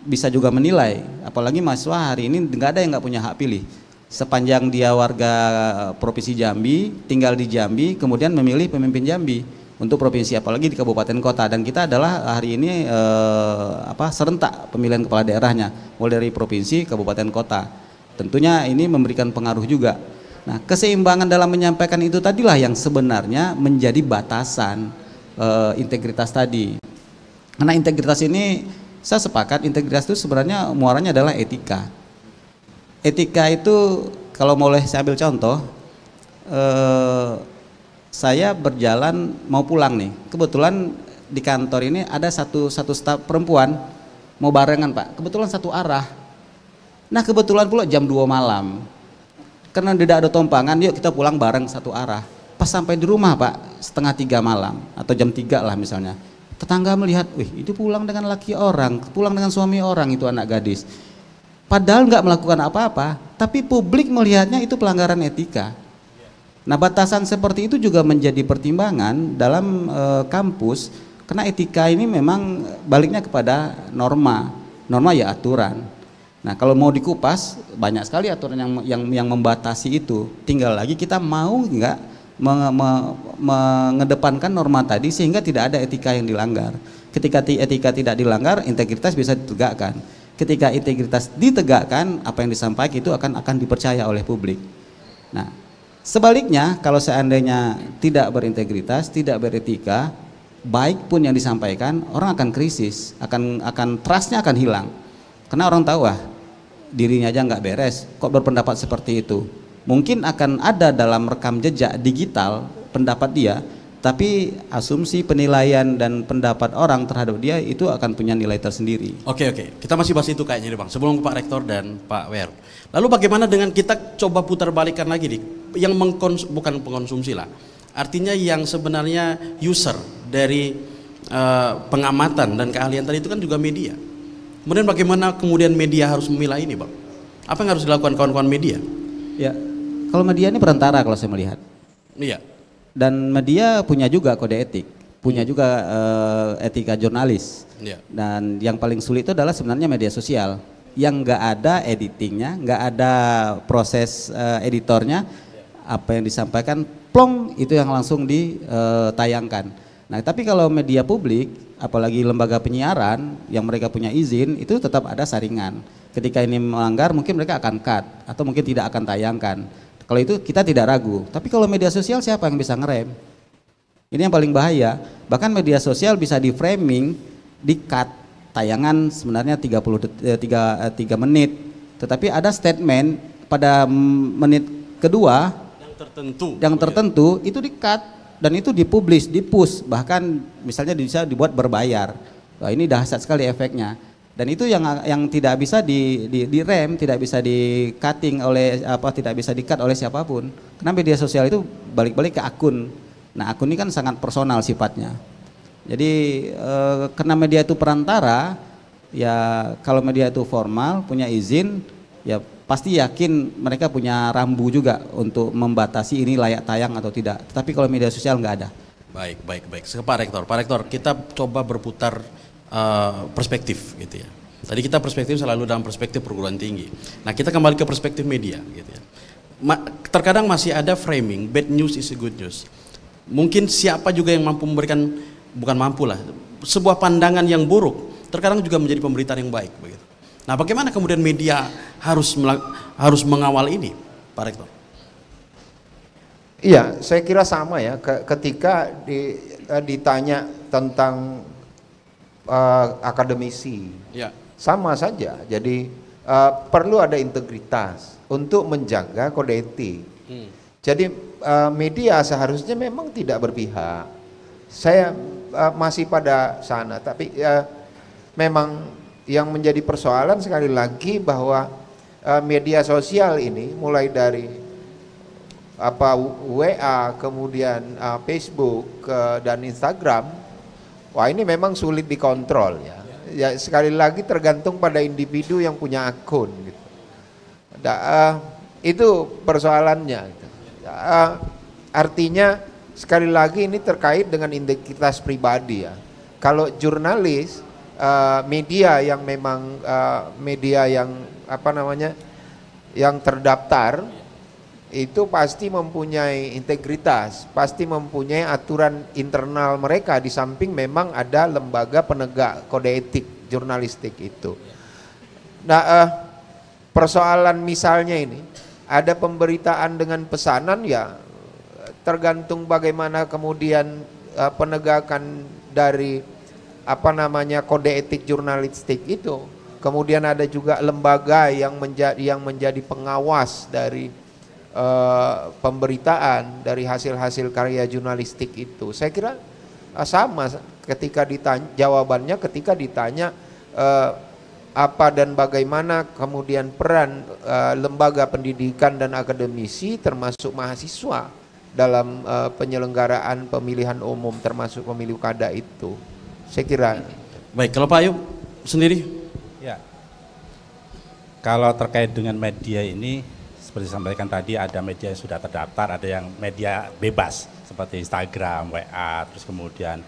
bisa juga menilai. Apalagi mahasiswa hari ini nggak ada yang nggak punya hak pilih. Sepanjang dia warga Provinsi Jambi, tinggal di Jambi, kemudian memilih pemimpin Jambi untuk provinsi, apalagi di kabupaten kota. Dan kita adalah hari ini serentak pemilihan kepala daerahnya, mulai dari provinsi, kabupaten, kota. Tentunya ini memberikan pengaruh juga. Nah, keseimbangan dalam menyampaikan itu tadilah yang sebenarnya menjadi batasan integritas tadi. Karena integritas ini, saya sepakat, integritas itu sebenarnya muaranya adalah etika. Etika itu kalau boleh saya ambil contoh, saya berjalan mau pulang nih, kebetulan di kantor ini ada satu staf perempuan mau barengan Pak, kebetulan satu arah. Nah kebetulan pula jam 2 malam, karena tidak ada tompangan, yuk kita pulang bareng satu arah. Pas sampai di rumah Pak, 2:30 malam atau jam 3 lah misalnya, tetangga melihat, wih itu pulang dengan laki orang, pulang dengan suami orang, itu anak gadis. Padahal nggak melakukan apa-apa, tapi publik melihatnya itu pelanggaran etika. Nah, batasan seperti itu juga menjadi pertimbangan dalam kampus, karena etika ini memang baliknya kepada norma ya aturan. Nah, kalau mau dikupas banyak sekali aturan yang membatasi itu. Tinggal lagi kita mau nggak mengedepankan norma tadi sehingga tidak ada etika yang dilanggar. Ketika etika tidak dilanggar, integritas bisa ditegakkan. Ketika integritas ditegakkan, apa yang disampaikan itu akan dipercaya oleh publik. Nah, sebaliknya kalau seandainya tidak berintegritas, tidak beretika, baik pun yang disampaikan, orang akan krisis, akan trustnya akan hilang. Karena orang tahu dirinya aja nggak beres, kok berpendapat seperti itu. Mungkin akan ada dalam rekam jejak digital pendapat dia, tapi asumsi, penilaian dan pendapat orang terhadap dia itu akan punya nilai tersendiri. Oke, kita masih bahas itu kayaknya nih Bang, sebelum Pak Rektor dan Pak Wer. Lalu bagaimana dengan kita coba putar balikan lagi nih, yang bukan pengkonsumsi lah, artinya yang sebenarnya user dari pengamatan dan keahlian tadi itu kan juga media. Kemudian bagaimana kemudian media harus memilah ini Bang? Apa yang harus dilakukan kawan-kawan media? Ya, kalau media ini perantara kalau saya melihat. Iya. Dan media punya juga kode etik, punya juga etika jurnalis. Yeah. Dan yang paling sulit itu adalah sebenarnya media sosial, yang nggak ada editingnya, nggak ada proses editornya, apa yang disampaikan plong itu yang langsung ditayangkan. Nah, tapi kalau media publik, apalagi lembaga penyiaran yang mereka punya izin, itu tetap ada saringan. Ketika ini melanggar, mungkin mereka akan cut atau mungkin tidak akan tayangkan. Kalau itu kita tidak ragu, tapi kalau media sosial siapa yang bisa ngerem? Ini yang paling bahaya. Bahkan media sosial bisa di framing, di cut tayangan sebenarnya 3 menit, tetapi ada statement pada menit kedua yang tertentu itu di cut dan itu dipublish, dipush, bahkan misalnya bisa dibuat berbayar. Wah, ini dahsyat sekali efeknya. Dan itu yang tidak bisa direm, tidak bisa di cutting oleh tidak bisa di-cut oleh siapapun. Karena media sosial itu balik-balik ke akun. Nah, akun ini kan sangat personal sifatnya. Jadi karena media itu perantara, ya kalau media itu formal, punya izin, ya pasti yakin mereka punya rambu juga untuk membatasi ini layak tayang atau tidak. Tapi kalau media sosial nggak ada. Baik. Pak Rektor, kita coba berputar perspektif gitu ya. Tadi kita perspektif selalu dalam perspektif perguruan tinggi. Nah, kita kembali ke perspektif media gitu ya. Terkadang masih ada framing bad news is a good news. Mungkin siapa juga yang mampu memberikan, bukan mampu lah, sebuah pandangan yang buruk terkadang juga menjadi pemberitaan yang baik begitu. Nah, bagaimana kemudian media harus mengawal ini, Pak Rektor? Iya, saya kira sama ya. Ketika ditanya tentang akademisi, Ya. sama saja. Jadi perlu ada integritas untuk menjaga kode etik. Jadi media seharusnya memang tidak berpihak. Saya masih pada sana, tapi memang yang menjadi persoalan sekali lagi bahwa media sosial ini mulai dari WA, kemudian Facebook dan Instagram, wah ini memang sulit dikontrol ya. Ya sekali lagi tergantung pada individu yang punya akun gitu. Itu persoalannya. Artinya sekali lagi ini terkait dengan integritas pribadi ya. Kalau jurnalis, media yang memang media yang yang terdaftar itu pasti mempunyai integritas, pasti mempunyai aturan internal mereka, di samping memang ada lembaga penegak kode etik jurnalistik itu. Nah, persoalan misalnya ini ada pemberitaan dengan pesanan ya, tergantung bagaimana kemudian penegakan dari kode etik jurnalistik itu. Kemudian ada juga lembaga yang menjadi pengawas dari pemberitaan dari hasil-hasil karya jurnalistik itu. Saya kira sama ketika jawabannya ketika ditanya apa dan bagaimana kemudian peran lembaga pendidikan dan akademisi termasuk mahasiswa dalam penyelenggaraan pemilihan umum termasuk pemilu kada itu. Saya kira. Baik, kalau Pak Ayub sendiri? Ya, kalau terkait dengan media ini, seperti disampaikan tadi, ada media yang sudah terdaftar, ada yang media bebas seperti Instagram, WA, terus kemudian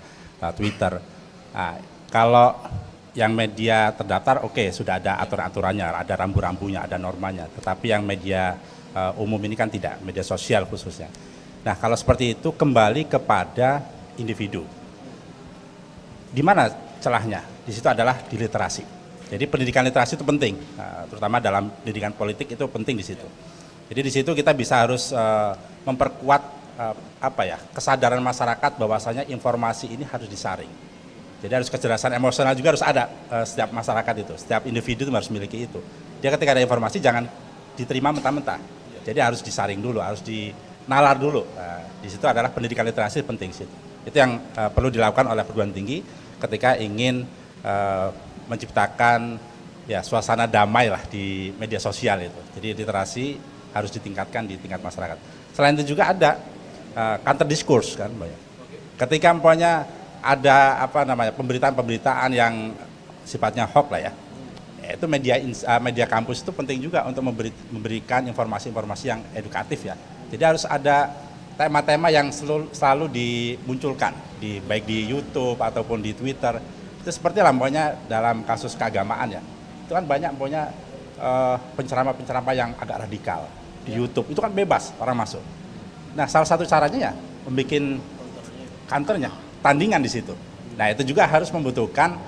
Twitter. Nah, kalau yang media terdaftar, oke, sudah ada aturan-aturannya, ada rambu-rambunya, ada normanya. Tetapi yang media umum ini kan tidak, media sosial khususnya. Nah, kalau seperti itu kembali kepada individu. Di mana celahnya? Di situ adalah di literasi. Jadi pendidikan literasi itu penting, terutama dalam pendidikan politik itu penting di situ. Jadi di situ kita bisa harus memperkuat kesadaran masyarakat bahwasanya informasi ini harus disaring. Jadi harus kecerdasan emosional juga harus ada setiap masyarakat itu, setiap individu itu harus memiliki itu. Dia ketika ada informasi jangan diterima mentah-mentah. Jadi harus disaring dulu, harus dinalar dulu. Di situ adalah pendidikan literasi penting situ. Itu yang perlu dilakukan oleh perguruan tinggi ketika ingin menciptakan ya suasana damai lah di media sosial itu. Jadi literasi harus ditingkatkan di tingkat masyarakat. Selain itu juga ada counter discourse kan, ketika umpamanya ada pemberitaan-pemberitaan yang sifatnya hoax lah ya, itu media kampus itu penting juga untuk memberikan informasi-informasi yang edukatif ya. Jadi harus ada tema-tema yang selalu dimunculkan baik di YouTube ataupun di Twitter. Itu seperti lah dalam kasus keagamaan ya. Itu kan banyak penceramah-penceramah yang agak radikal di YouTube. Itu kan bebas orang masuk. Nah, salah satu caranya ya membuat kantornya, tandingan di situ. Nah, itu juga harus membutuhkan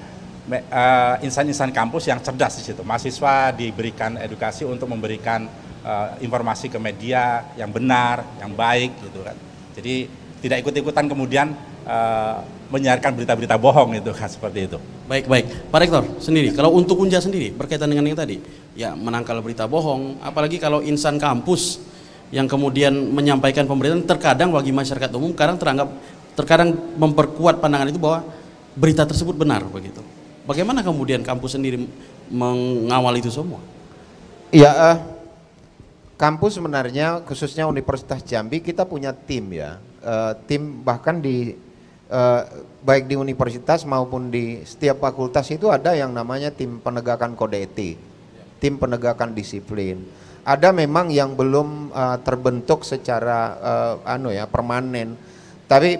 insan-insan kampus yang cerdas di situ. Mahasiswa diberikan edukasi untuk memberikan informasi ke media yang benar, yang baik gitu kan. Jadi tidak ikut-ikutan kemudian menyiarkan berita-berita bohong itu kan, seperti itu. Baik, Pak Rektor sendiri, kalau untuk Unja sendiri berkaitan dengan yang tadi, ya menangkal berita bohong, apalagi kalau insan kampus yang kemudian menyampaikan pemberitaan, terkadang bagi masyarakat umum terkadang memperkuat pandangan itu bahwa berita tersebut benar begitu. Bagaimana kemudian kampus sendiri mengawal itu semua? Ya, kampus sebenarnya khususnya Universitas Jambi kita punya tim ya, tim bahkan baik di universitas maupun di setiap fakultas itu ada yang namanya tim penegakan kode etik, tim penegakan disiplin. Ada memang yang belum terbentuk secara permanen, tapi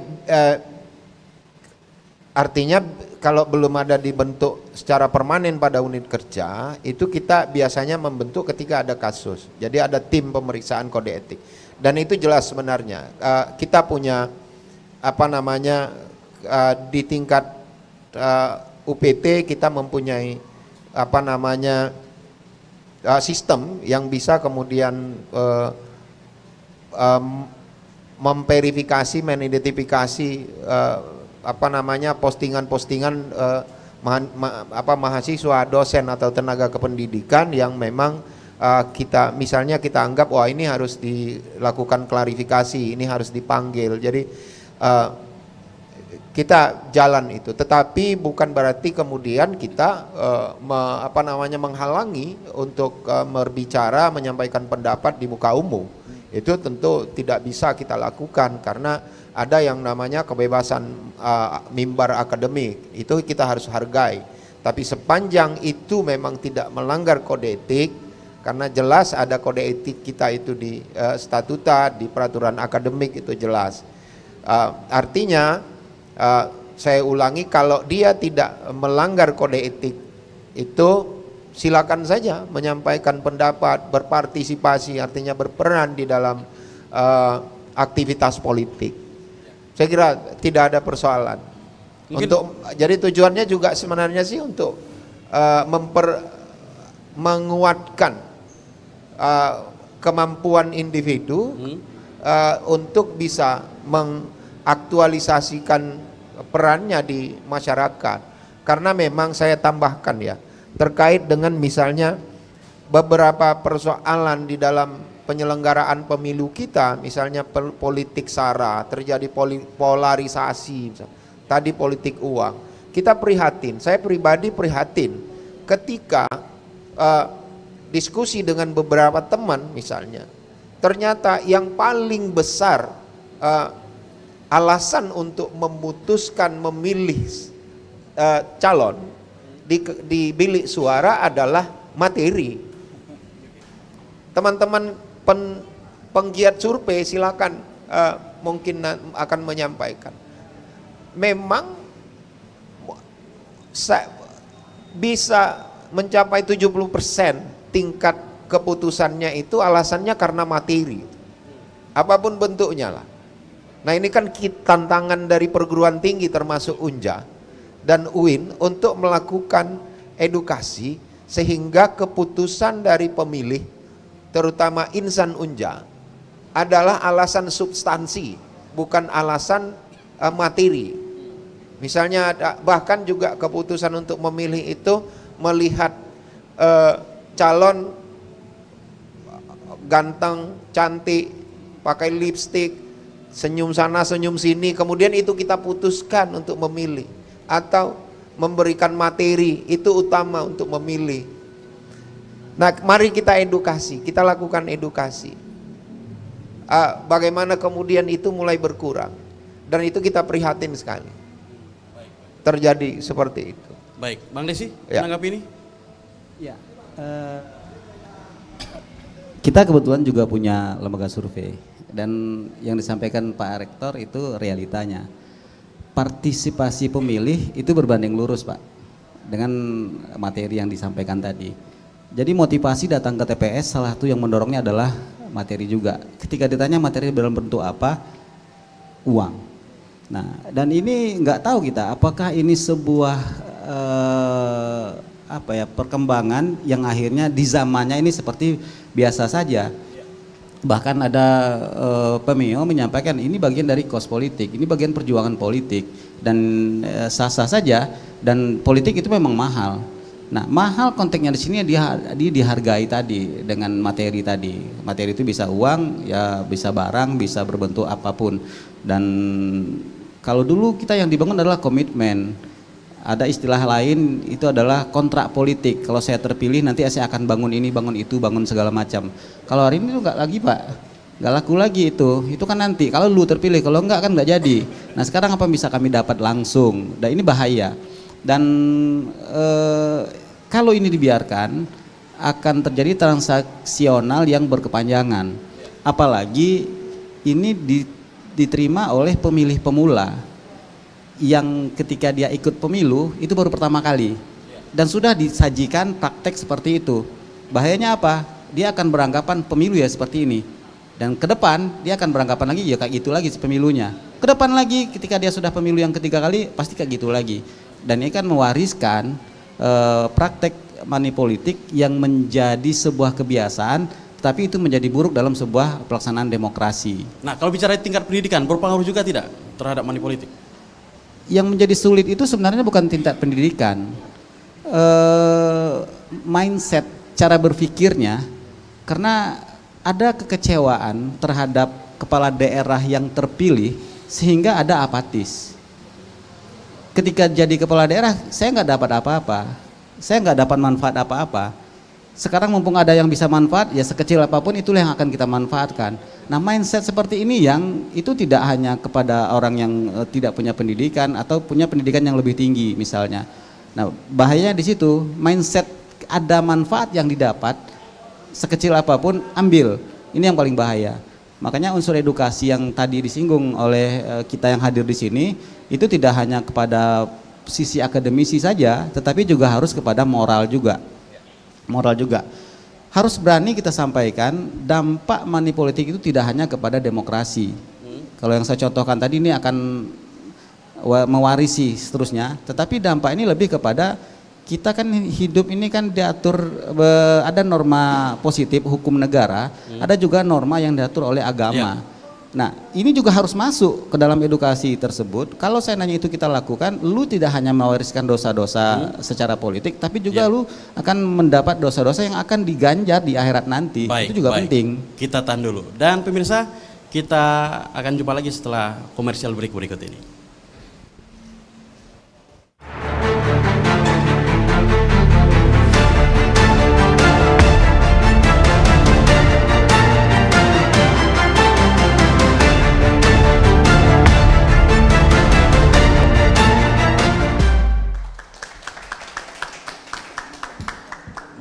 artinya kalau belum ada dibentuk secara permanen pada unit kerja, itu kita biasanya membentuk ketika ada kasus. Jadi ada tim pemeriksaan kode etik. Dan itu jelas sebenarnya. Kita punya di tingkat UPT kita mempunyai sistem yang bisa kemudian memverifikasi, mengidentifikasi postingan-postingan mahasiswa, dosen atau tenaga kependidikan yang memang misalnya kita anggap wah ini harus dilakukan klarifikasi, ini harus dipanggil. Jadi kita jalan itu, tetapi bukan berarti kemudian kita menghalangi untuk berbicara, menyampaikan pendapat di muka umum. Itu tentu tidak bisa kita lakukan karena ada yang namanya kebebasan mimbar akademik, itu kita harus hargai. Tapi sepanjang itu memang tidak melanggar kode etik, karena jelas ada kode etik kita itu di statuta, di peraturan akademik itu jelas. Artinya saya ulangi, kalau dia tidak melanggar kode etik itu silakan saja menyampaikan pendapat, berpartisipasi, artinya berperan di dalam aktivitas politik. Saya kira tidak ada persoalan. Jadi tujuannya juga sebenarnya sih untuk menguatkan kemampuan individu untuk bisa mengaktualisasikan perannya di masyarakat. Karena memang saya tambahkan ya, terkait dengan misalnya beberapa persoalan di dalam penyelenggaraan pemilu kita, misalnya politik sara, terjadi polarisasi, tadi politik uang. Kita prihatin, saya pribadi prihatin ketika diskusi dengan beberapa teman misalnya, ternyata yang paling besar alasan untuk memutuskan memilih calon di bilik suara adalah materi. Teman-teman penggiat survei silakan mungkin akan menyampaikan. Memang bisa mencapai 70% tingkat keputusannya itu alasannya karena materi. Apapun bentuknya lah. Nah ini kan tantangan dari perguruan tinggi termasuk Unja dan UIN untuk melakukan edukasi sehingga keputusan dari pemilih terutama insan Unja adalah alasan substansi, bukan alasan materi. Misalnya bahkan juga keputusan untuk memilih itu melihat calon ganteng, cantik, pakai lipstik, senyum sana senyum sini, kemudian itu kita putuskan untuk memilih, atau memberikan materi itu utama untuk memilih. Nah mari kita edukasi, kita lakukan edukasi. Bagaimana kemudian itu mulai berkurang, dan itu kita prihatin sekali terjadi seperti itu. Baik, Bang Desi, Ya. menanggapi ini? Ya, kita kebetulan juga punya lembaga survei dan yang disampaikan Pak Rektor itu realitanya. Partisipasi pemilih itu berbanding lurus Pak dengan materi yang disampaikan tadi. Jadi motivasi datang ke TPS salah satu yang mendorongnya adalah materi juga. Ketika ditanya materi dalam bentuk apa, uang. Nah, dan ini nggak tahu kita apakah ini sebuah perkembangan yang akhirnya di zamannya ini seperti biasa saja. Bahkan ada Pemio menyampaikan ini bagian dari kos politik, ini bagian perjuangan politik dan sah-sah saja, dan politik itu memang mahal. Nah, mahal konteksnya di sini dia dihargai tadi dengan materi tadi. Materi itu bisa uang, ya bisa barang, bisa berbentuk apapun. Dan kalau dulu kita yang dibangun adalah komitmen. Ada istilah lain itu adalah kontrak politik. Kalau saya terpilih nanti saya akan bangun ini, bangun itu, bangun segala macam. Kalau hari ini tuh nggak lagi Pak, nggak laku lagi itu kan nanti. Kalau lu terpilih, kalau enggak kan nggak jadi. Nah sekarang apa bisa kami dapat langsung? Dan ini bahaya. Dan kalau ini dibiarkan akan terjadi transaksional yang berkepanjangan. Apalagi ini diterima oleh pemilih pemula yang ketika dia ikut pemilu itu baru pertama kali dan sudah disajikan praktek seperti itu. Bahayanya apa? Dia akan beranggapan pemilu ya seperti ini, dan ke depan dia akan beranggapan lagi ya kayak gitu lagi pemilunya. Ke depan lagi ketika dia sudah pemilu yang ketiga kali pasti kayak gitu lagi, dan ini kan mewariskan praktek money politik yang menjadi sebuah kebiasaan, tapi itu menjadi buruk dalam sebuah pelaksanaan demokrasi. Nah, kalau bicara tingkat pendidikan, berpengaruh juga tidak terhadap money politik? Yang menjadi sulit itu sebenarnya bukan tingkat pendidikan, mindset, cara berpikirnya, karena ada kekecewaan terhadap kepala daerah yang terpilih sehingga ada apatis. Ketika jadi kepala daerah, saya nggak dapat apa-apa, saya nggak dapat manfaat apa-apa. Sekarang mumpung ada yang bisa manfaat, ya sekecil apapun itulah yang akan kita manfaatkan. Nah, mindset seperti ini yang itu tidak hanya kepada orang yang tidak punya pendidikan atau punya pendidikan yang lebih tinggi misalnya. Nah, bahayanya di situ, mindset ada manfaat yang didapat, sekecil apapun ambil, ini yang paling bahaya. Makanya unsur edukasi yang tadi disinggung oleh kita yang hadir di sini, itu tidak hanya kepada sisi akademisi saja, tetapi juga harus kepada moral juga. Moral juga harus berani kita sampaikan dampak money politik itu tidak hanya kepada demokrasi. Kalau yang saya contohkan tadi ini akan mewarisi seterusnya, tetapi dampak ini lebih kepada kita kan hidup ini kan diatur, ada norma positif hukum negara, ada juga norma yang diatur oleh agama. Nah, ini juga harus masuk ke dalam edukasi tersebut. Kalau saya nanya itu kita lakukan, lu tidak hanya mewariskan dosa-dosa secara politik, tapi juga lu akan mendapat dosa-dosa yang akan diganjar di akhirat nanti. Baik, itu juga penting. Kita tahan dulu. Dan pemirsa, kita akan jumpa lagi setelah komersial berikut ini.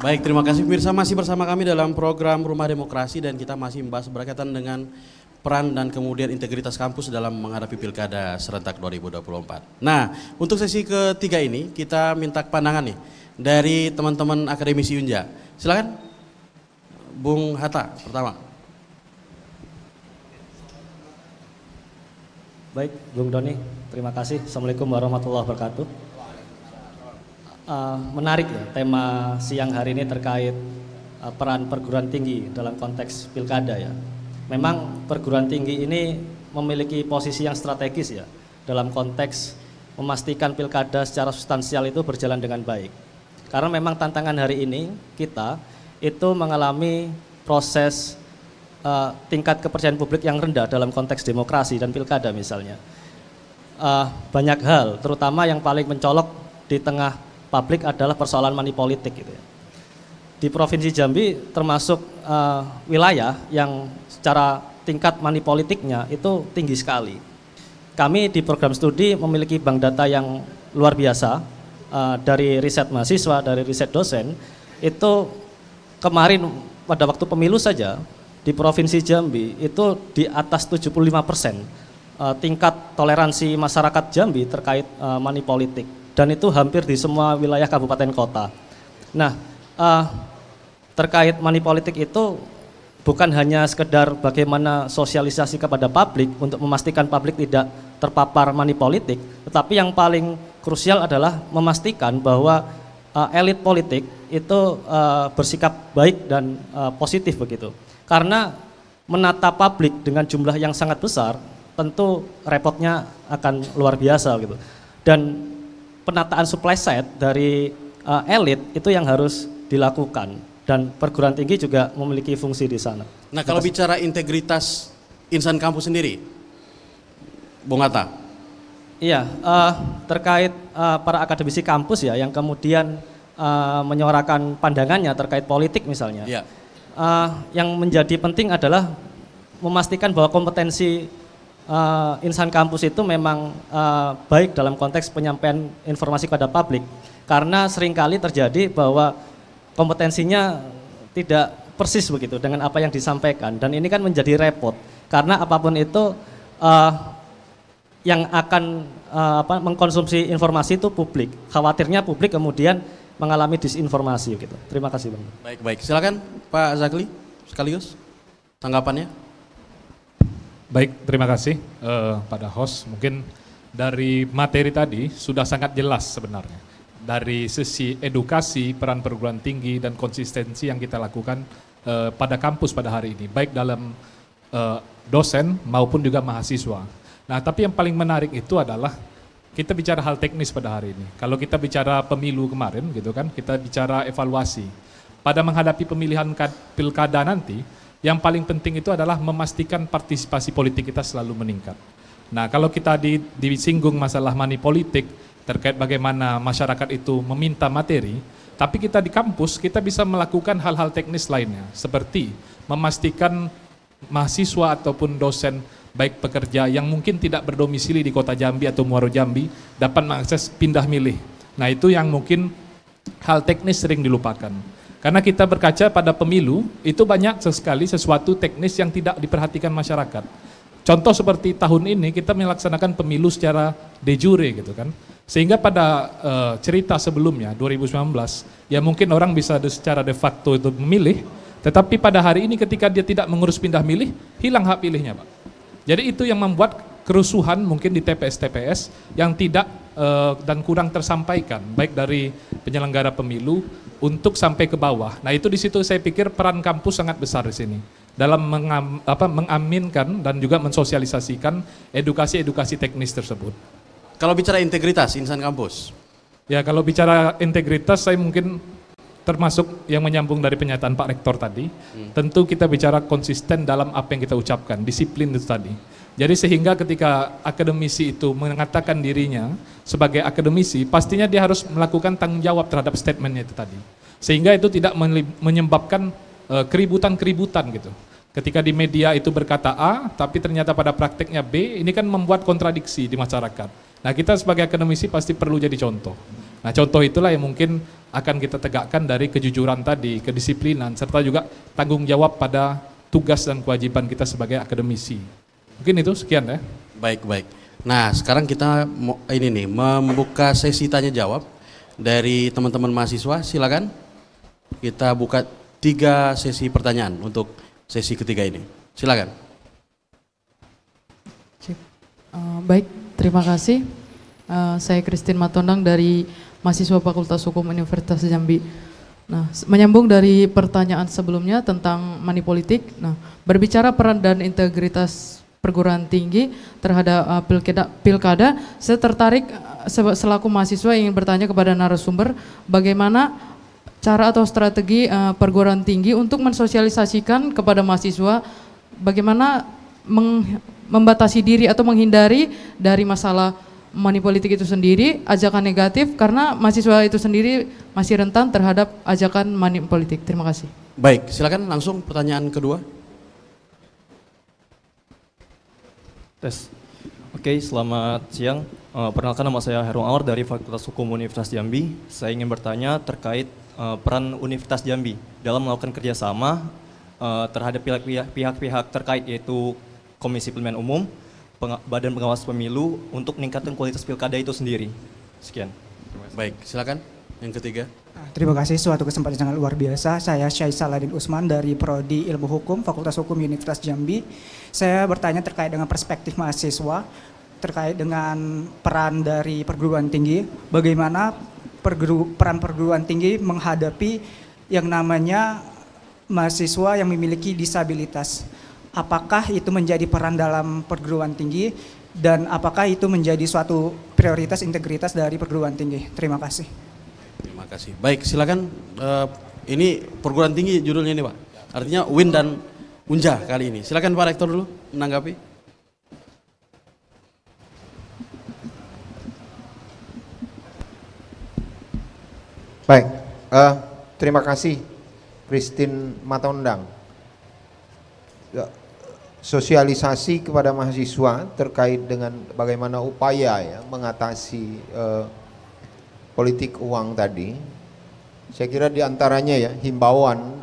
Baik, terima kasih pemirsa, masih bersama kami dalam program Rumah Demokrasi dan kita masih membahas berkaitan dengan peran dan kemudian integritas kampus dalam menghadapi Pilkada serentak 2024. Nah, untuk sesi ketiga ini kita minta pandangan nih dari teman-teman akademisi Unja. Silakan, Bung Hatta pertama. Baik, Bung Doni, terima kasih. Assalamualaikum warahmatullahi wabarakatuh. Menarik ya tema siang hari ini terkait peran perguruan tinggi dalam konteks pilkada ya. Memang perguruan tinggi ini memiliki posisi yang strategis ya dalam konteks memastikan pilkada secara substansial itu berjalan dengan baik. Karena memang tantangan hari ini kita itu mengalami proses tingkat kepercayaan publik yang rendah dalam konteks demokrasi dan pilkada misalnya. Banyak hal, terutama yang paling mencolok di tengah publik adalah persoalan money politik gitu ya. Di Provinsi Jambi termasuk wilayah yang secara tingkat money politiknya itu tinggi sekali. Kami di program studi memiliki bank data yang luar biasa dari riset mahasiswa, dari riset dosen. Itu kemarin pada waktu pemilu saja di Provinsi Jambi itu di atas 75% tingkat toleransi masyarakat Jambi terkait money politik. Dan itu hampir di semua wilayah kabupaten kota. Nah, terkait money politik itu bukan hanya sekedar bagaimana sosialisasi kepada publik untuk memastikan publik tidak terpapar money politik, tetapi yang paling krusial adalah memastikan bahwa elit politik itu bersikap baik dan positif begitu. Karena menata publik dengan jumlah yang sangat besar, tentu repotnya akan luar biasa gitu. Dan penataan supply side dari elit itu yang harus dilakukan dan perguruan tinggi juga memiliki fungsi di sana. Nah, kalau bicara integritas insan kampus sendiri, Bung Hatta. Iya, terkait para akademisi kampus ya yang kemudian menyuarakan pandangannya terkait politik misalnya. Ya. Yang menjadi penting adalah memastikan bahwa kompetensi insan kampus itu memang baik dalam konteks penyampaian informasi kepada publik, karena seringkali terjadi bahwa kompetensinya tidak persis begitu dengan apa yang disampaikan, dan ini kan menjadi repot karena apapun itu yang akan mengkonsumsi informasi itu publik, khawatirnya publik kemudian mengalami disinformasi gitu. Terima kasih Bang. Baik, silakan Pak Zakli sekaligus tanggapannya. Baik, terima kasih pada host. Mungkin dari materi tadi sudah sangat jelas sebenarnya dari sisi edukasi, peran perguruan tinggi dan konsistensi yang kita lakukan pada kampus pada hari ini, baik dalam dosen maupun juga mahasiswa. Nah, tapi yang paling menarik itu adalah kita bicara hal teknis pada hari ini. Kalau kita bicara pemilu kemarin gitu kan, kita bicara evaluasi. Pada menghadapi pemilihan pilkada nanti, yang paling penting itu adalah memastikan partisipasi politik kita selalu meningkat. Nah, kalau kita disinggung masalah money politik terkait bagaimana masyarakat itu meminta materi, tapi kita di kampus kita bisa melakukan hal-hal teknis lainnya, seperti memastikan mahasiswa ataupun dosen baik pekerja yang mungkin tidak berdomisili di Kota Jambi atau Muaro Jambi dapat mengakses pindah milih. Nah, itu yang mungkin hal teknis sering dilupakan. Karena kita berkaca pada pemilu, itu banyak sekali sesuatu teknis yang tidak diperhatikan masyarakat. Contoh seperti tahun ini kita melaksanakan pemilu secara de jure gitu kan. Sehingga pada cerita sebelumnya 2019, ya mungkin orang bisa secara de facto itu memilih, tetapi pada hari ini ketika dia tidak mengurus pindah milih, hilang hak pilihnya, Pak. Jadi itu yang membuat kerusuhan mungkin di TPS-TPS yang tidak dan kurang tersampaikan, baik dari penyelenggara pemilu untuk sampai ke bawah. Nah, itu di situ saya pikir peran kampus sangat besar di sini dalam mengaminkan dan juga mensosialisasikan edukasi-edukasi teknis tersebut. Kalau bicara integritas insan kampus, ya kalau bicara integritas saya mungkin termasuk yang menyambung dari pernyataan Pak Rektor tadi. Tentu kita bicara konsisten dalam apa yang kita ucapkan, disiplin itu tadi. Jadi sehingga ketika akademisi itu mengatakan dirinya sebagai akademisi, pastinya dia harus melakukan tanggung jawab terhadap statementnya itu tadi. Sehingga itu tidak menyebabkan keributan-keributan gitu. Ketika di media itu berkata A, tapi ternyata pada prakteknya B, ini kan membuat kontradiksi di masyarakat. Nah, kita sebagai akademisi pasti perlu jadi contoh. Nah, contoh itulah yang mungkin akan kita tegakkan dari kejujuran tadi, kedisiplinan, serta juga tanggung jawab pada tugas dan kewajiban kita sebagai akademisi. Mungkin itu sekian ya. Baik. Nah, sekarang kita membuka sesi tanya jawab dari teman-teman mahasiswa. Silakan. Kita buka 3 sesi pertanyaan untuk sesi ketiga ini. Silakan. Baik, terima kasih. Saya Christine Matondang dari mahasiswa Fakultas Hukum Universitas Jambi. Nah, menyambung dari pertanyaan sebelumnya tentang money politik. Nah, berbicara peran dan integritas perguruan tinggi terhadap pilkada, saya tertarik selaku mahasiswa ingin bertanya kepada narasumber bagaimana cara atau strategi perguruan tinggi untuk mensosialisasikan kepada mahasiswa bagaimana membatasi diri atau menghindari dari masalah money politik itu sendiri, ajakan negatif karena mahasiswa itu sendiri masih rentan terhadap ajakan money politik. Terima kasih. Baik, silakan langsung pertanyaan kedua. Tes. Oke, selamat siang. Perkenalkan, nama saya Herung Awar dari Fakultas Hukum Universitas Jambi. Saya ingin bertanya terkait peran Universitas Jambi dalam melakukan kerjasama terhadap pihak-pihak terkait, yaitu Komisi Pemilihan Umum, Badan Pengawas Pemilu untuk meningkatkan kualitas pilkada itu sendiri. Sekian. Baik, silakan yang ketiga. Terima kasih, suatu kesempatan yang sangat luar biasa. Saya Syai Saladin Usman dari Prodi Ilmu Hukum Fakultas Hukum Universitas Jambi. Saya bertanya terkait dengan perspektif mahasiswa, terkait dengan peran dari perguruan tinggi, bagaimana peran perguruan tinggi menghadapi yang namanya mahasiswa yang memiliki disabilitas. Apakah itu menjadi peran dalam perguruan tinggi dan apakah itu menjadi suatu prioritas integritas dari perguruan tinggi? Terima kasih. Terima kasih. Baik, silakan. Ini perguruan tinggi judulnya ini, Pak. Artinya UIN dan Unja kali ini. Silakan Pak Rektor dulu menanggapi. Baik, terima kasih Christine Matondang. Sosialisasi kepada mahasiswa terkait dengan bagaimana upaya ya mengatasi politik uang tadi. Saya kira diantaranya ya himbauan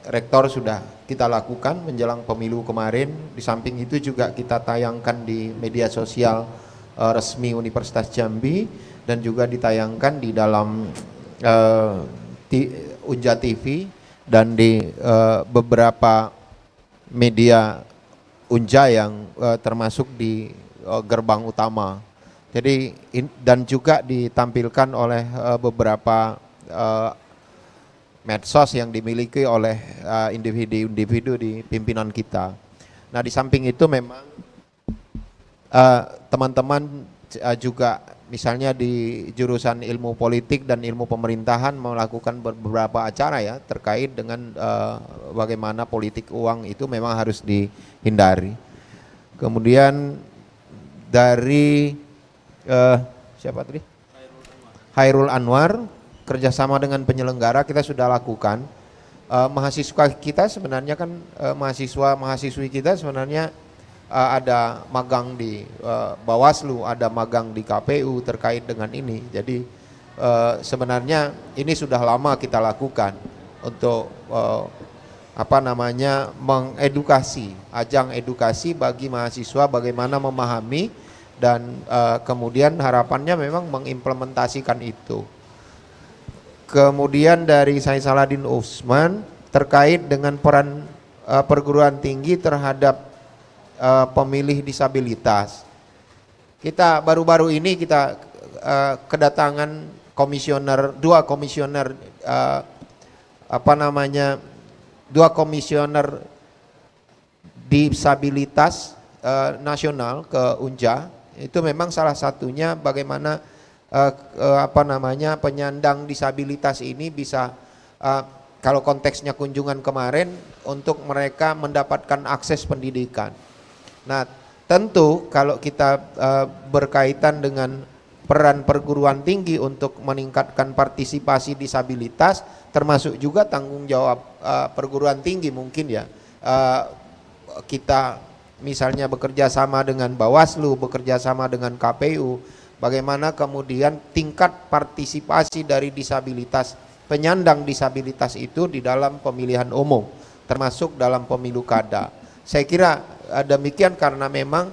rektor sudah kita lakukan menjelang pemilu kemarin. Di samping itu juga kita tayangkan di media sosial resmi Universitas Jambi dan juga ditayangkan di dalam Unja TV dan di beberapa media Unja yang termasuk di gerbang utama Jadi dan juga ditampilkan oleh beberapa medsos yang dimiliki oleh individu-individu di pimpinan kita. Nah, di samping itu memang teman-teman juga misalnya di jurusan ilmu politik dan ilmu pemerintahan melakukan beberapa acara ya terkait dengan bagaimana politik uang itu memang harus dihindari. Kemudian dari siapa tadi? Hairul Anwar, kerjasama dengan penyelenggara kita sudah lakukan. Mahasiswa kita sebenarnya kan mahasiswa-mahasiswi kita sebenarnya ada magang di Bawaslu, ada magang di KPU terkait dengan ini. Jadi sebenarnya ini sudah lama kita lakukan untuk mengedukasi, ajang edukasi bagi mahasiswa bagaimana memahami dan kemudian harapannya memang mengimplementasikan itu. Kemudian dari Syed Saladin Usman terkait dengan peran perguruan tinggi terhadap pemilih disabilitas. Kita baru-baru ini kita kedatangan dua komisioner disabilitas nasional ke Unja. Itu memang salah satunya bagaimana penyandang disabilitas ini bisa kalau konteksnya kunjungan kemarin untuk mereka mendapatkan akses pendidikan. Nah, tentu kalau kita berkaitan dengan peran perguruan tinggi untuk meningkatkan partisipasi disabilitas, termasuk juga tanggung jawab perguruan tinggi mungkin ya. Kita misalnya bekerja sama dengan Bawaslu, bekerja sama dengan KPU, bagaimana kemudian tingkat partisipasi dari disabilitas, penyandang disabilitas itu di dalam pemilihan umum, termasuk dalam pemilu kada. Saya kira demikian karena memang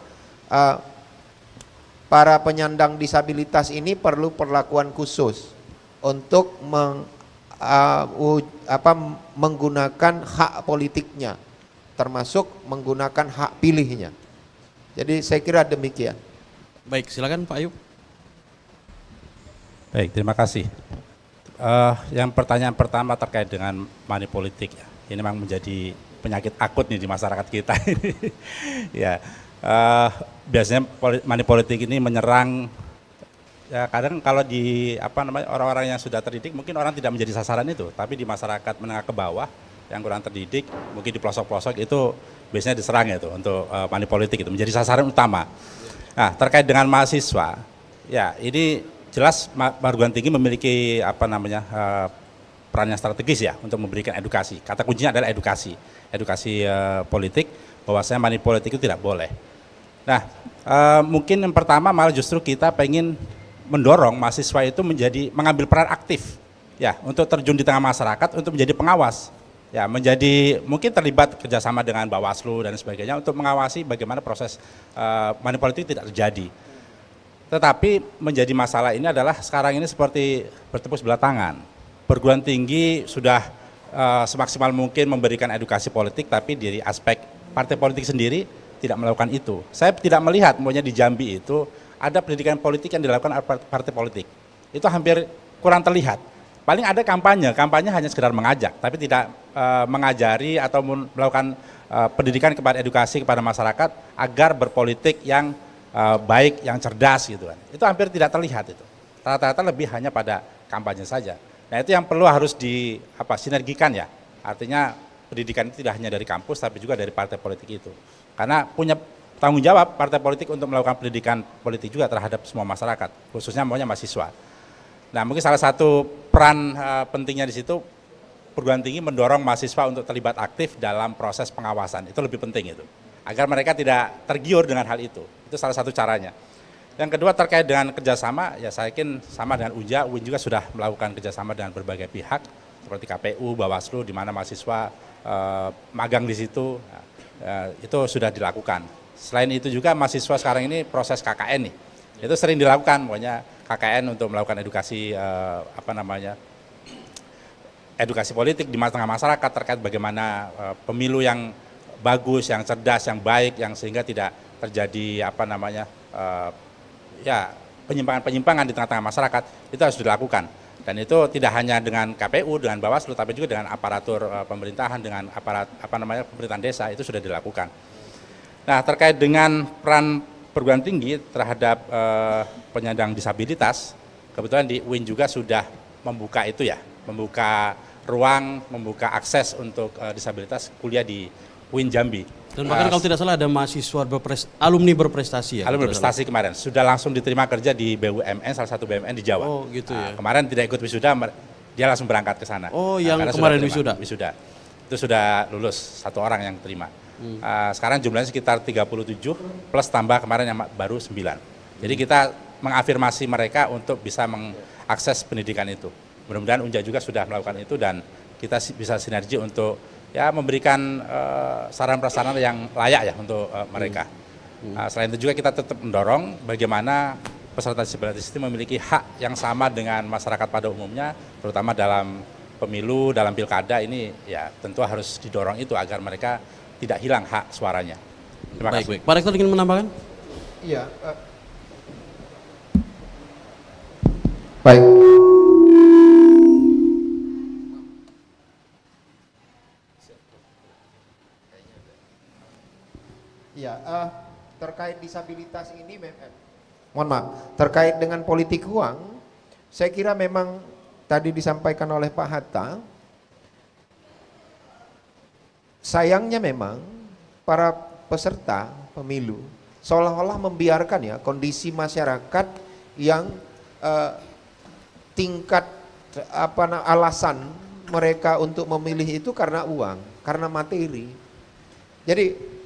para penyandang disabilitas ini perlu perlakuan khusus untuk menggunakan hak politiknya, termasuk menggunakan hak pilihnya. Jadi saya kira demikian. Baik, silakan Pak Ayub. Baik, terima kasih. Yang pertanyaan pertama terkait dengan money politik ya. Ini memang menjadi penyakit akut nih di masyarakat kita ini. Ya, biasanya money politik ini menyerang. Ya, kadang kalau di orang-orang yang sudah terdidik mungkin orang tidak menjadi sasaran itu, tapi di masyarakat menengah ke bawah yang kurang terdidik, mungkin di pelosok-pelosok itu biasanya diserang itu untuk money politik itu menjadi sasaran utama. Nah, terkait dengan mahasiswa, ya ini jelas perguruan tinggi memiliki peran yang strategis ya untuk memberikan edukasi. Kata kuncinya adalah edukasi politik, bahwasanya money politik itu tidak boleh. Nah, mungkin yang pertama malah justru kita pengen mendorong mahasiswa itu mengambil peran aktif ya untuk terjun di tengah masyarakat untuk menjadi pengawas. Ya, mungkin terlibat kerjasama dengan Bawaslu dan sebagainya untuk mengawasi bagaimana proses money politik tidak terjadi. Tetapi menjadi masalah ini adalah sekarang ini seperti bertepuk sebelah tangan. Perguruan tinggi sudah semaksimal mungkin memberikan edukasi politik, tapi dari aspek partai politik sendiri tidak melakukan itu. Saya tidak melihat, maunya di Jambi itu ada pendidikan politik yang dilakukan oleh partai politik. Itu hampir kurang terlihat. Paling ada kampanye hanya sekedar mengajak, tapi tidak mengajari atau melakukan pendidikan kepada edukasi kepada masyarakat agar berpolitik yang baik, yang cerdas gitu kan. Itu hampir tidak terlihat itu. Rata-rata lebih hanya pada kampanye saja. Nah, itu yang perlu harus sinergikan ya. Artinya pendidikan itu tidak hanya dari kampus tapi juga dari partai politik itu. Karena punya tanggung jawab partai politik untuk melakukan pendidikan politik juga terhadap semua masyarakat, khususnya maunya mahasiswa. Nah, mungkin salah satu peran pentingnya di situ perguruan tinggi mendorong mahasiswa untuk terlibat aktif dalam proses pengawasan. Itu lebih penting itu. Agar mereka tidak tergiur dengan hal itu. Itu salah satu caranya. Yang kedua terkait dengan kerjasama, ya saya yakin sama dengan UIN juga sudah melakukan kerjasama dengan berbagai pihak, seperti KPU, Bawaslu, di mana mahasiswa magang di situ, itu sudah dilakukan. Selain itu juga mahasiswa sekarang ini proses KKN nih, itu sering dilakukan, pokoknya KKN untuk melakukan edukasi edukasi politik di tengah masyarakat terkait bagaimana pemilu yang bagus, yang cerdas, yang baik, yang sehingga tidak terjadi penyimpangan-penyimpangan di tengah-tengah masyarakat itu harus dilakukan. Dan itu tidak hanya dengan KPU, dengan Bawaslu, tapi juga dengan aparatur pemerintahan, dengan aparat pemerintahan desa itu sudah dilakukan. Nah, terkait dengan peran perguruan tinggi terhadap penyandang disabilitas, kebetulan di UIN juga sudah membuka itu ya, membuka ruang, membuka akses untuk disabilitas kuliah di UIN Jambi. Dan bahkan kalau tidak salah ada mahasiswa alumni berprestasi ya? Alumni berprestasi kemarin, sudah langsung diterima kerja di BUMN, salah satu BUMN di Jawa. Oh gitu ya? Kemarin tidak ikut wisuda, dia langsung berangkat ke sana. Oh yang kemarin wisuda? Wisuda, itu sudah lulus, satu orang yang terima. Sekarang jumlahnya sekitar 37, plus tambah kemarin yang baru 9. Jadi kita mengafirmasi mereka untuk bisa mengakses pendidikan itu. Mudah-mudahan Unja juga sudah melakukan itu dan kita bisa sinergi untuk ya memberikan saran prasarana yang layak ya untuk mereka. Selain itu juga kita tetap mendorong bagaimana peserta disabilitas itu memiliki hak yang sama dengan masyarakat pada umumnya, terutama dalam pemilu, dalam pilkada ini ya tentu harus didorong itu agar mereka tidak hilang hak suaranya. Terima kasih. Baik. Pak Rektor ingin menambahkan? Iya. Baik. Ya, terkait disabilitas ini, mohon maaf, terkait dengan politik uang, saya kira memang tadi disampaikan oleh Pak Hatta, sayangnya memang para peserta pemilu seolah-olah membiarkan ya kondisi masyarakat yang tingkat alasan mereka untuk memilih itu karena uang, karena materi. Jadi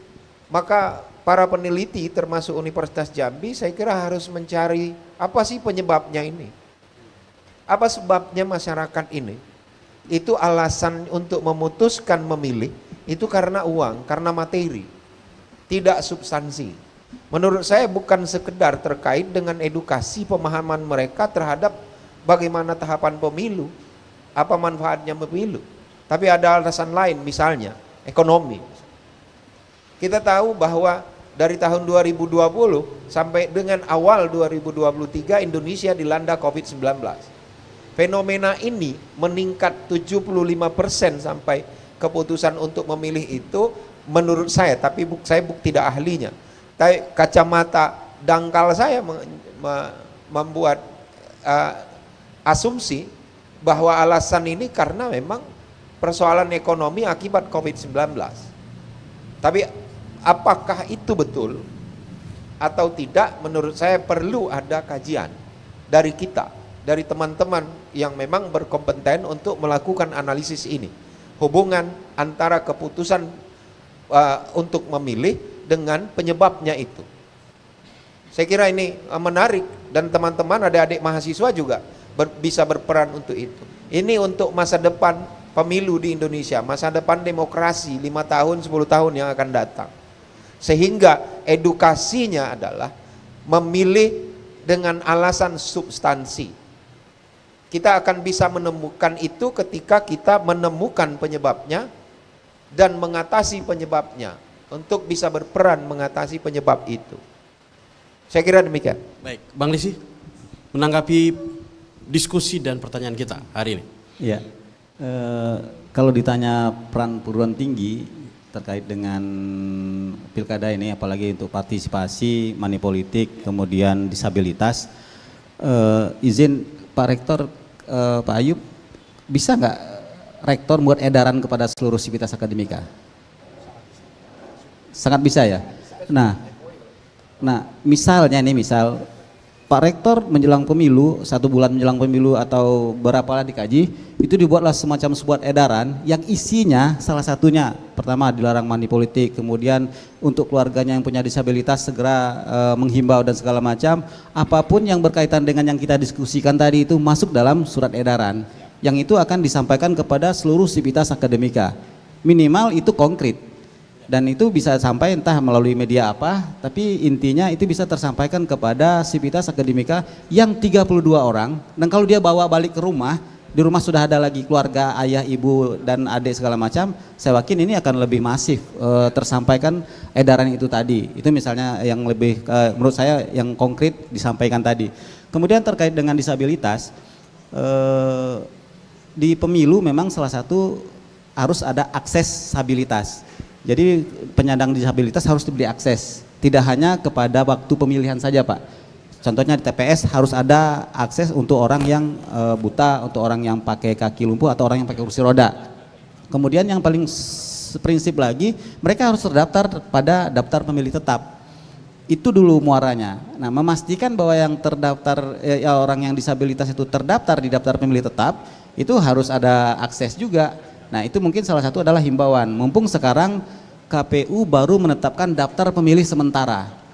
maka para peneliti termasuk Universitas Jambi saya kira harus mencari apa sih penyebabnya ini. Apa sebabnya masyarakat ini itu alasan untuk memutuskan memilih itu karena uang, karena materi, tidak substansi. Menurut saya bukan sekedar terkait dengan edukasi pemahaman mereka terhadap bagaimana tahapan pemilu, apa manfaatnya pemilu. Tapi ada alasan lain, misalnya ekonomi. Kita tahu bahwa dari tahun 2020 sampai dengan awal 2023 Indonesia dilanda COVID-19. Fenomena ini meningkat 75% sampai keputusan untuk memilih itu menurut saya, tapi saya tidak ahlinya. Tapi kacamata dangkal saya membuat asumsi bahwa alasan ini karena memang persoalan ekonomi akibat COVID-19. Tapi apakah itu betul atau tidak, menurut saya perlu ada kajian dari kita, dari teman-teman yang memang berkompeten untuk melakukan analisis ini. Hubungan antara keputusan untuk memilih dengan penyebabnya itu. Saya kira ini menarik dan teman-teman adik-adik mahasiswa juga bisa berperan untuk itu. Ini untuk masa depan pemilu di Indonesia, masa depan demokrasi 5 tahun, 10 tahun yang akan datang. Sehingga edukasinya adalah memilih dengan alasan substansi. Kita akan bisa menemukan itu ketika kita menemukan penyebabnya dan mengatasi penyebabnya, untuk bisa berperan mengatasi penyebab itu. Saya kira demikian. Baik, Bang Lisi, menanggapi diskusi dan pertanyaan kita hari ini. Iya, kalau ditanya peran perguruan tinggi terkait dengan pilkada ini, apalagi untuk partisipasi, money politik, kemudian disabilitas, izin Pak Rektor, Pak Ayub, bisa nggak Rektor buat edaran kepada seluruh sivitas akademika? Sangat bisa ya. Nah misalnya nih, misal Pak Rektor menjelang pemilu, 1 bulan menjelang pemilu atau berapa lah dikaji, itu dibuatlah semacam sebuah edaran yang isinya salah satunya, pertama dilarang money politik, kemudian untuk keluarganya yang punya disabilitas segera menghimbau dan segala macam, apapun yang berkaitan dengan yang kita diskusikan tadi itu masuk dalam surat edaran, yang itu akan disampaikan kepada seluruh sivitas akademika. Minimal itu konkret. Dan itu bisa sampai entah melalui media apa, tapi intinya itu bisa tersampaikan kepada sivitas akademika yang 32 orang, dan kalau dia bawa balik ke rumah, di rumah sudah ada lagi keluarga, ayah, ibu, dan adik segala macam, saya yakin ini akan lebih masif tersampaikan edaran itu tadi. Itu misalnya yang lebih menurut saya yang konkret disampaikan tadi. Kemudian terkait dengan disabilitas, di pemilu memang salah satu harus ada aksesabilitas. Jadi penyandang disabilitas harus diberi akses, tidak hanya kepada waktu pemilihan saja Pak. Contohnya di TPS harus ada akses untuk orang yang buta, untuk orang yang pakai kaki lumpuh atau orang yang pakai kursi roda. Kemudian yang paling prinsip lagi, mereka harus terdaftar pada daftar pemilih tetap. Itu dulu muaranya. Nah, memastikan bahwa yang terdaftar orang yang disabilitas itu terdaftar di daftar pemilih tetap, itu harus ada akses juga. Nah, itu mungkin salah satu adalah himbauan. Mumpung sekarang KPU baru menetapkan daftar pemilih sementara.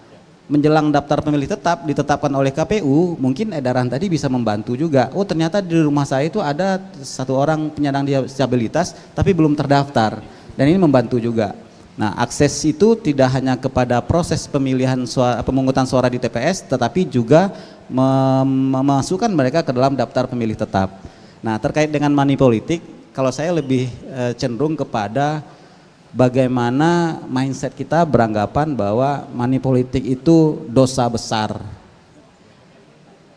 Menjelang daftar pemilih tetap ditetapkan oleh KPU, mungkin edaran tadi bisa membantu juga. Oh, ternyata di rumah saya itu ada satu orang penyandang disabilitas tapi belum terdaftar, dan ini membantu juga. Nah, akses itu tidak hanya kepada proses pemilihan pemungutan suara di TPS, tetapi juga memasukkan mereka ke dalam daftar pemilih tetap. Nah, terkait dengan money politik, kalau saya lebih cenderung kepada bagaimana mindset kita beranggapan bahwa money politik itu dosa besar,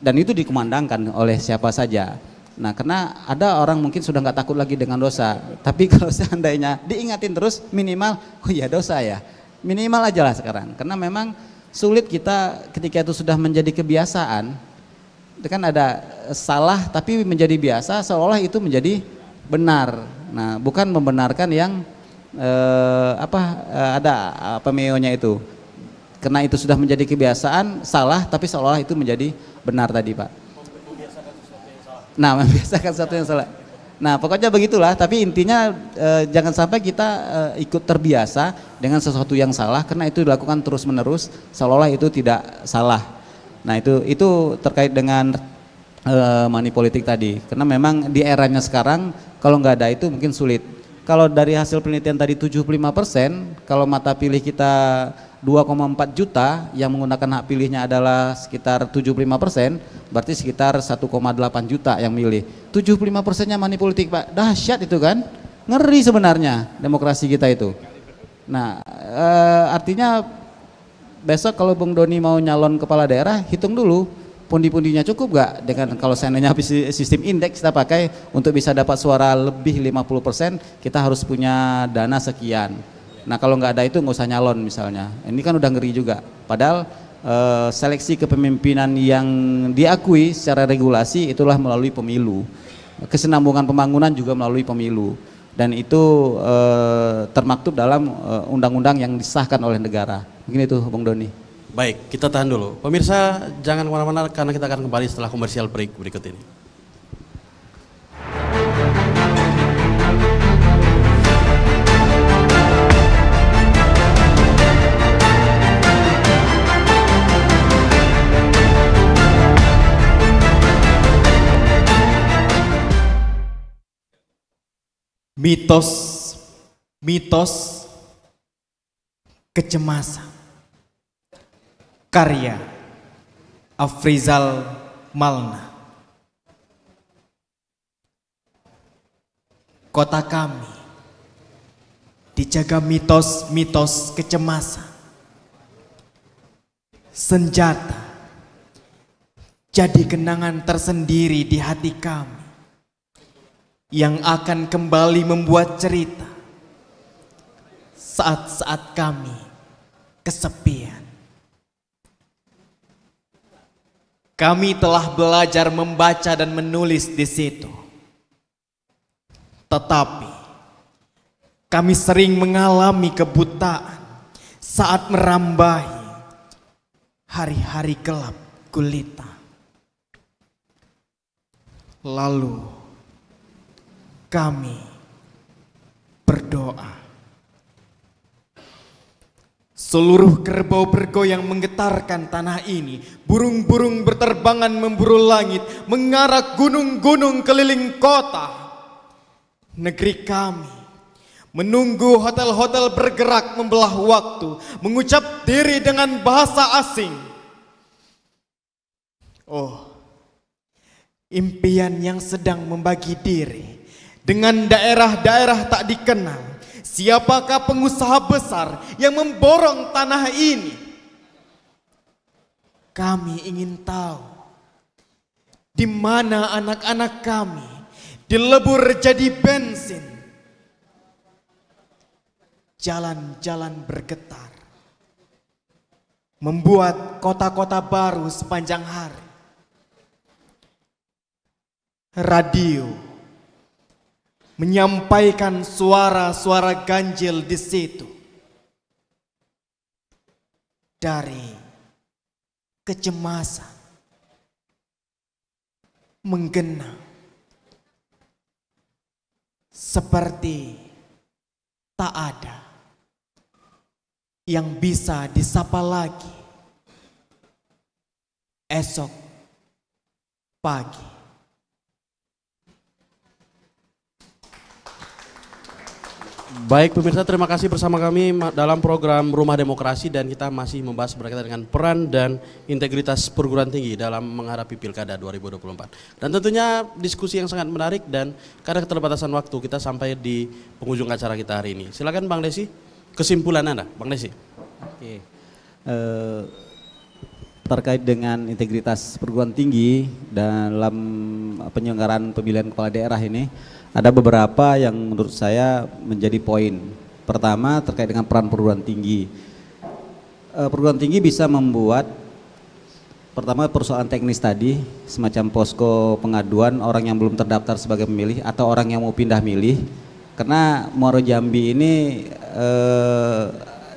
dan itu dikumandangkan oleh siapa saja. Nah, karena ada orang mungkin sudah nggak takut lagi dengan dosa, tapi kalau seandainya diingatin terus, minimal oh iya dosa ya, minimal aja lah sekarang. Karena memang sulit kita ketika itu sudah menjadi kebiasaan, itu kan ada salah tapi menjadi biasa, seolah itu menjadi benar. Nah, bukan membenarkan yang ada meonya itu, karena itu sudah menjadi kebiasaan salah tapi seolah itu menjadi benar tadi Pak. Nah, membiasakan sesuatu yang salah. Nah, pokoknya begitulah, tapi intinya jangan sampai kita ikut terbiasa dengan sesuatu yang salah karena itu dilakukan terus menerus seolah itu tidak salah. Nah, itu terkait dengan money politik tadi, karena memang di eranya sekarang kalau nggak ada itu mungkin sulit. Kalau dari hasil penelitian tadi 75%, kalau mata pilih kita 2,4 juta yang menggunakan hak pilihnya adalah sekitar 75%, berarti sekitar 1,8 juta yang milih. 75%-nya money politik Pak, dahsyat itu kan, ngeri sebenarnya demokrasi kita itu. Nah, artinya besok kalau Bung Doni mau nyalon kepala daerah, hitung dulu pundi-pundinya cukup gak dengan kalau seandainya sistem indeks kita pakai untuk bisa dapat suara lebih 50%, kita harus punya dana sekian. Nah, kalau nggak ada itu nggak usah nyalon misalnya. Ini kan udah ngeri juga. Padahal seleksi kepemimpinan yang diakui secara regulasi itulah melalui pemilu. Kesinambungan pembangunan juga melalui pemilu. Dan itu termaktub dalam undang-undang yang disahkan oleh negara. Mungkin itu Bung Doni. Baik, kita tahan dulu. Pemirsa jangan kemana-mana karena kita akan kembali setelah komersial break berikut ini. Mitos kecemasan. Karya Afrizal Malna. Kota kami dijaga mitos-mitos kecemasan. Senjata jadi kenangan tersendiri di hati kami yang akan kembali membuat cerita saat-saat kami kesepian. Kami telah belajar membaca dan menulis di situ. Tetapi kami sering mengalami kebutaan saat merambahi hari-hari gelap gulita. Lalu kami berdoa. Seluruh kerbau bergoyang menggetarkan tanah ini. Burung-burung berterbangan memburu langit, mengarak gunung-gunung keliling kota. Negeri kami menunggu hotel-hotel bergerak membelah waktu, mengucap diri dengan bahasa asing. Oh, impian yang sedang membagi diri dengan daerah-daerah tak dikenal. Siapakah pengusaha besar yang memborong tanah ini? Kami ingin tahu di mana anak-anak kami dilebur jadi bensin. Jalan-jalan bergetar, membuat kota-kota baru sepanjang hari. Radio menyampaikan suara-suara ganjil di situ. Dari kecemasan menggena seperti tak ada yang bisa disapa lagi esok pagi. Baik pemirsa, terima kasih bersama kami dalam program Rumah Demokrasi, dan kita masih membahas berkaitan dengan peran dan integritas perguruan tinggi dalam menghadapi Pilkada 2024. Dan tentunya diskusi yang sangat menarik, dan karena keterbatasan waktu kita sampai di penghujung acara kita hari ini. Silakan Bang Desi, kesimpulan Anda, Bang Desi. Oke. Terkait dengan integritas perguruan tinggi dalam penyelenggaraan pemilihan kepala daerah ini, ada beberapa yang menurut saya menjadi poin. Pertama, terkait dengan peran perguruan tinggi. Perguruan tinggi bisa membuat, pertama persoalan teknis tadi, semacam posko pengaduan orang yang belum terdaftar sebagai pemilih atau orang yang mau pindah milih. Karena Muaro Jambi ini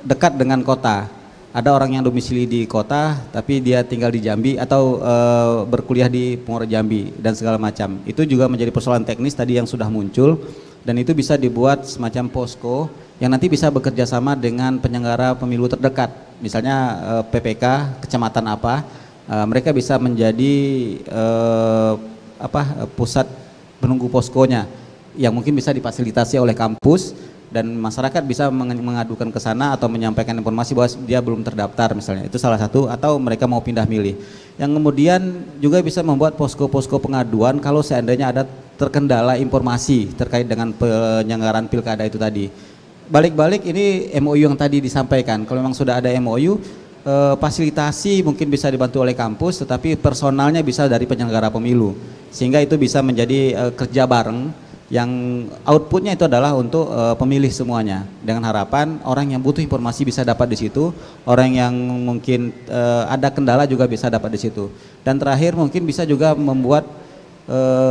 dekat dengan kota. Ada orang yang domisili di kota tapi dia tinggal di Jambi atau berkuliah di Muaro Jambi dan segala macam. Itu juga menjadi persoalan teknis tadi yang sudah muncul, dan itu bisa dibuat semacam posko yang nanti bisa bekerja sama dengan penyelenggara pemilu terdekat. Misalnya PPK kecamatan apa, mereka bisa menjadi pusat penunggu poskonya yang mungkin bisa difasilitasi oleh kampus, dan masyarakat bisa mengadukan ke sana atau menyampaikan informasi bahwa dia belum terdaftar misalnya. Itu salah satu, atau mereka mau pindah milih. Yang kemudian juga bisa membuat posko-posko pengaduan kalau seandainya ada terkendala informasi terkait dengan penyelenggaraan pilkada itu tadi. Balik-balik ini MOU yang tadi disampaikan, kalau memang sudah ada MOU, fasilitasi mungkin bisa dibantu oleh kampus, tetapi personalnya bisa dari penyelenggara pemilu, sehingga itu bisa menjadi kerja bareng yang outputnya itu adalah untuk pemilih semuanya, dengan harapan orang yang butuh informasi bisa dapat di situ, orang yang mungkin ada kendala juga bisa dapat di situ. Dan terakhir mungkin bisa juga membuat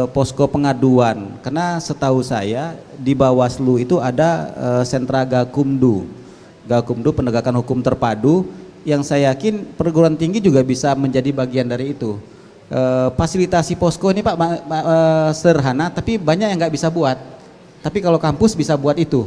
posko pengaduan, karena setahu saya di Bawaslu itu ada sentra Gakumdu penegakan hukum terpadu, yang saya yakin perguruan tinggi juga bisa menjadi bagian dari itu. Fasilitasi posko ini Pak sederhana, tapi banyak yang nggak bisa buat. Tapi kalau kampus bisa buat itu,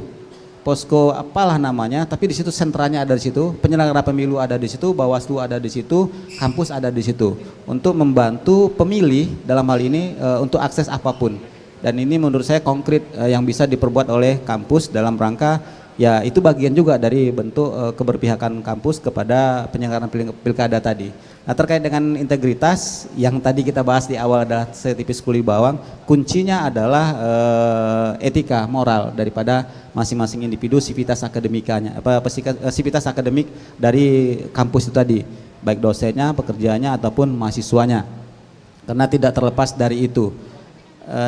posko apalah namanya, tapi di situ sentranya ada di situ, penyelenggara pemilu ada di situ, Bawaslu ada di situ, kampus ada di situ, untuk membantu pemilih dalam hal ini untuk akses apapun. Dan ini menurut saya konkret yang bisa diperbuat oleh kampus dalam rangka, ya itu bagian juga dari bentuk keberpihakan kampus kepada penyelenggaraan pilkada tadi. Nah, terkait dengan integritas yang tadi kita bahas di awal adalah setipis kuli bawang, kuncinya adalah etika moral daripada masing-masing individu, sivitas akademikanya, sivitas akademik dari kampus itu tadi, baik dosennya, pekerjaannya ataupun mahasiswanya. Karena tidak terlepas dari itu,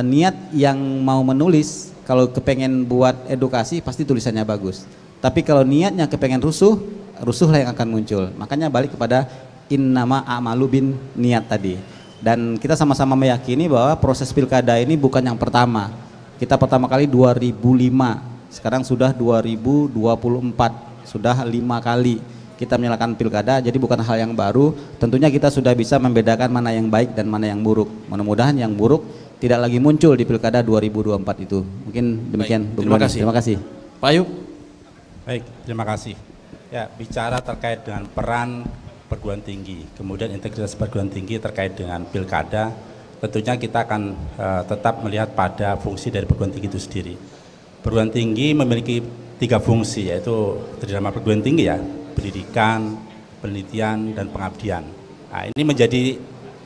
niat yang mau menulis, kalau kepengen buat edukasi pasti tulisannya bagus. Tapi kalau niatnya kepengen rusuhlah yang akan muncul. Makanya balik kepada innama a'malu bin niat tadi. Dan kita sama-sama meyakini bahwa proses pilkada ini bukan yang pertama. Kita pertama kali 2005, sekarang sudah 2024, sudah 5 kali kita menyalakan pilkada, jadi bukan hal yang baru. Tentunya kita sudah bisa membedakan mana yang baik dan mana yang buruk. Mudah-mudahan yang buruk tidak lagi muncul di pilkada 2024 itu. Mungkin demikian. Baik, terima kasih. Terima kasih. Pak Ayub. Baik, terima kasih. Ya, bicara terkait dengan peran perguruan tinggi, kemudian integritas perguruan tinggi terkait dengan pilkada, tentunya kita akan tetap melihat pada fungsi dari perguruan tinggi itu sendiri. Perguruan tinggi memiliki 3 fungsi, yaitu ternama perguruan tinggi ya, pendidikan, penelitian, dan pengabdian. Nah, ini menjadi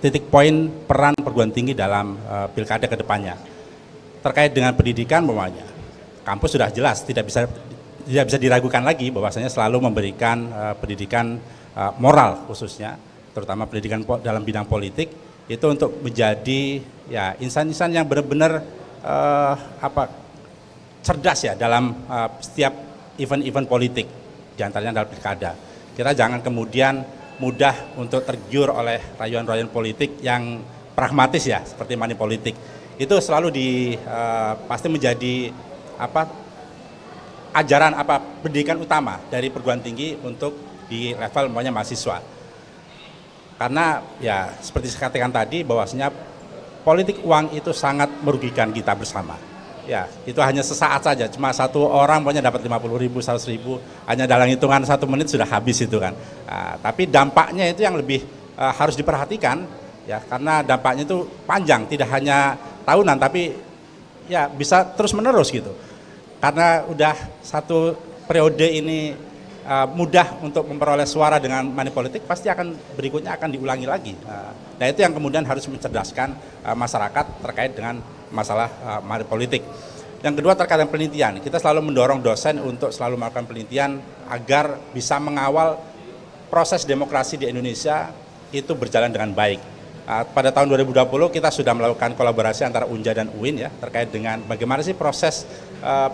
titik poin peran perguruan tinggi dalam pilkada ke depannya. Terkait dengan pendidikan, kampus sudah jelas tidak bisa diragukan lagi bahwasanya selalu memberikan pendidikan moral khususnya, terutama pendidikan dalam bidang politik itu untuk menjadi ya insan-insan yang benar-benar cerdas ya dalam setiap event-event politik, diantaranya dalam pilkada. Kita jangan kemudian mudah untuk tergiur oleh rayuan-rayuan politik yang pragmatis ya, seperti money politik. Itu selalu pasti menjadi ajaran pendidikan utama dari perguruan tinggi untuk di level mahasiswa. Karena ya seperti saya katakan tadi bahwasanya politik uang itu sangat merugikan kita bersama. Ya, itu hanya sesaat saja, cuma satu orang dapat 50.000, 100.000, hanya dalam hitungan 1 menit sudah habis itu kan. Tapi dampaknya itu yang lebih harus diperhatikan ya, karena dampaknya itu panjang, tidak hanya tahunan tapi ya bisa terus menerus gitu. Karena udah satu periode ini mudah untuk memperoleh suara dengan money politik, pasti berikutnya akan diulangi lagi. Nah itu yang kemudian harus mencerdaskan masyarakat terkait dengan masalah money politik. Yang kedua terkait dengan penelitian, kita selalu mendorong dosen untuk selalu melakukan penelitian agar bisa mengawal proses demokrasi di Indonesia itu berjalan dengan baik. Pada tahun 2020 kita sudah melakukan kolaborasi antara Unja dan UIN ya terkait dengan bagaimana sih proses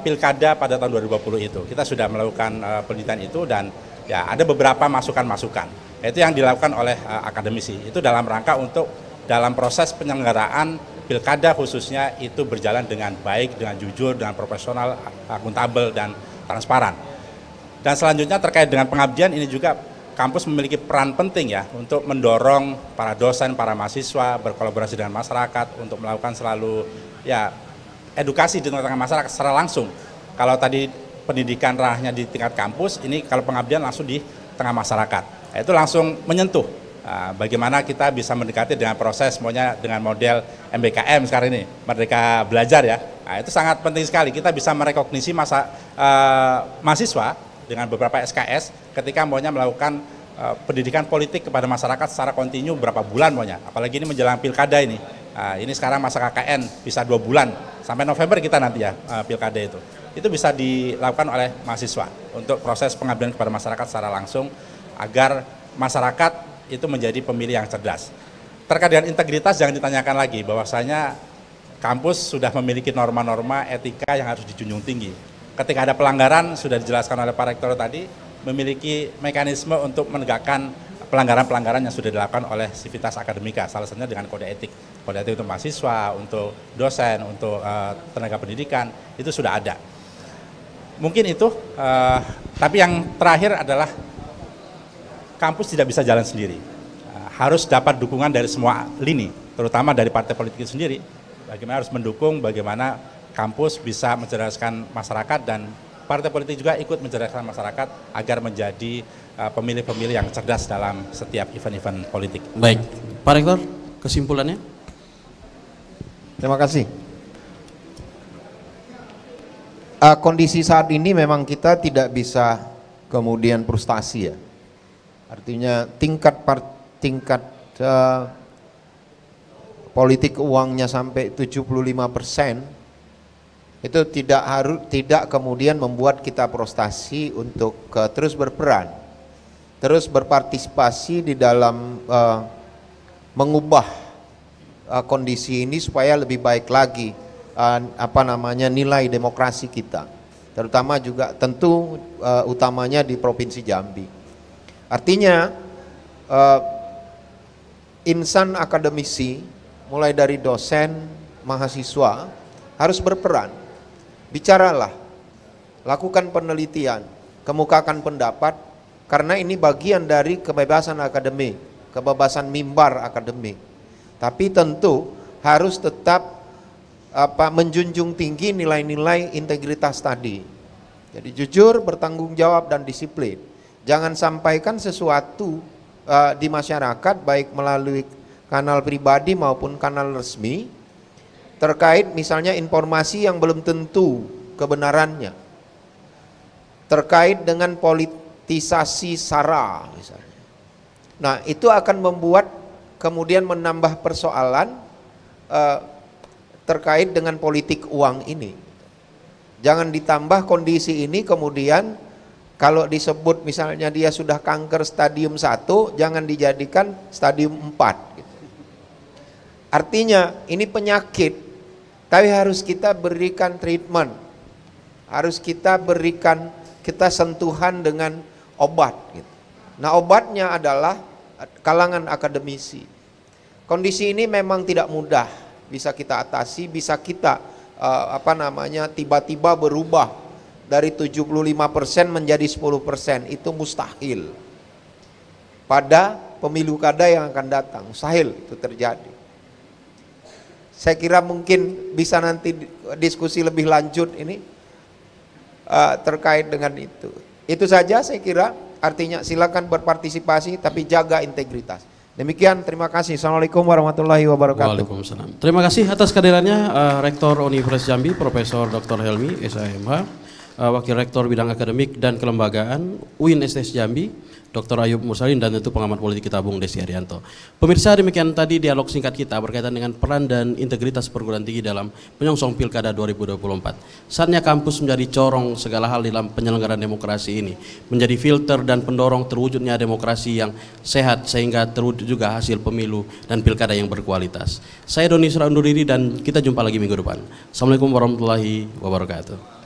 pilkada pada tahun 2020 itu. Kita sudah melakukan penelitian itu dan ya ada beberapa masukan-masukan. Itu yang dilakukan oleh akademisi. Itu dalam rangka untuk dalam proses penyelenggaraan pilkada khususnya itu berjalan dengan baik, dengan jujur, dengan profesional, akuntabel dan transparan. Dan selanjutnya terkait dengan pengabdian, ini juga kampus memiliki peran penting ya untuk mendorong para dosen, para mahasiswa berkolaborasi dengan masyarakat untuk melakukan selalu ya edukasi di tengah-tengah masyarakat secara langsung. Kalau tadi pendidikan ranahnya di tingkat kampus, ini kalau pengabdian langsung di tengah masyarakat. Itu langsung menyentuh bagaimana kita bisa mendekati dengan proses maunya dengan model MBKM sekarang ini, Merdeka Belajar ya. Nah, itu sangat penting sekali kita bisa merekognisi mahasiswa dengan beberapa SKS ketika maunya melakukan pendidikan politik kepada masyarakat secara kontinu berapa bulan maunya, apalagi ini menjelang pilkada ini. Ini sekarang masa KKN bisa 2 bulan sampai November kita nanti ya pilkada itu bisa dilakukan oleh mahasiswa untuk proses pengabdian kepada masyarakat secara langsung agar masyarakat itu menjadi pemilih yang cerdas. Terkait dengan integritas jangan ditanyakan lagi, bahwasanya kampus sudah memiliki norma-norma etika yang harus dijunjung tinggi. Ketika ada pelanggaran, sudah dijelaskan oleh Pak Rektor tadi, memiliki mekanisme untuk menegakkan pelanggaran-pelanggaran yang sudah dilakukan oleh Civitas Akademika, salah satunya dengan kode etik. Kode etik untuk mahasiswa, untuk dosen, untuk tenaga pendidikan, itu sudah ada. Mungkin itu, tapi yang terakhir adalah kampus tidak bisa jalan sendiri. Harus dapat dukungan dari semua lini, terutama dari partai politik itu sendiri. Bagaimana harus mendukung, bagaimana kampus bisa mencerdaskan masyarakat dan partai politik juga ikut mencerdaskan masyarakat agar menjadi pemilih-pemilih yang cerdas dalam setiap event-event politik. Baik, Pak Rektor, kesimpulannya? Terima kasih. Kondisi saat ini memang kita tidak bisa kemudian frustasi ya. Artinya tingkat politik uangnya sampai 75%. Itu tidak kemudian membuat kita frustasi untuk terus berperan, terus berpartisipasi di dalam mengubah kondisi ini supaya lebih baik lagi nilai demokrasi kita, terutama juga tentu utamanya di Provinsi Jambi. Artinya insan akademisi mulai dari dosen, mahasiswa harus berperan. Bicaralah, lakukan penelitian, kemukakan pendapat, karena ini bagian dari kebebasan akademik, kebebasan mimbar akademik. Tapi tentu harus tetap menjunjung tinggi nilai-nilai integritas tadi. Jadi jujur, bertanggung jawab dan disiplin. Jangan sampaikan sesuatu di masyarakat baik melalui kanal pribadi maupun kanal resmi terkait misalnya informasi yang belum tentu kebenarannya, terkait dengan politisasi SARA misalnya. Nah itu akan membuat kemudian menambah persoalan terkait dengan politik uang ini. Jangan ditambah kondisi ini kemudian kalau disebut misalnya dia sudah kanker stadium 1, jangan dijadikan stadium 4 gitu. Artinya ini penyakit, tapi harus kita berikan treatment, harus kita berikan, kita sentuhan dengan obat gitu. Nah, obatnya adalah kalangan akademisi. Kondisi ini memang tidak mudah bisa kita atasi, bisa kita tiba-tiba berubah dari 75% menjadi 10%, itu mustahil. Pada pemilu kada yang akan datang, mustahil itu terjadi. Saya kira mungkin bisa nanti diskusi lebih lanjut ini terkait dengan itu. Itu saja saya kira, artinya silakan berpartisipasi tapi jaga integritas. Demikian, terima kasih. Assalamualaikum warahmatullahi wabarakatuh. Waalaikumsalam. Terima kasih atas kehadirannya Rektor Universitas Jambi, Profesor Dr. Helmi, SHMH, Wakil Rektor Bidang Akademik dan Kelembagaan UIN STS Jambi, Dr. Ayub Mursalin, dan tentu pengamat politik kita Bung Desi Arianto. Pemirsa, demikian tadi dialog singkat kita berkaitan dengan peran dan integritas perguruan tinggi dalam menyongsong Pilkada 2024. Saatnya kampus menjadi corong segala hal dalam penyelenggaraan demokrasi ini, menjadi filter dan pendorong terwujudnya demokrasi yang sehat sehingga terwujud juga hasil pemilu dan pilkada yang berkualitas. Saya Doni Yusra undur diri dan kita jumpa lagi minggu depan. Assalamualaikum warahmatullahi wabarakatuh.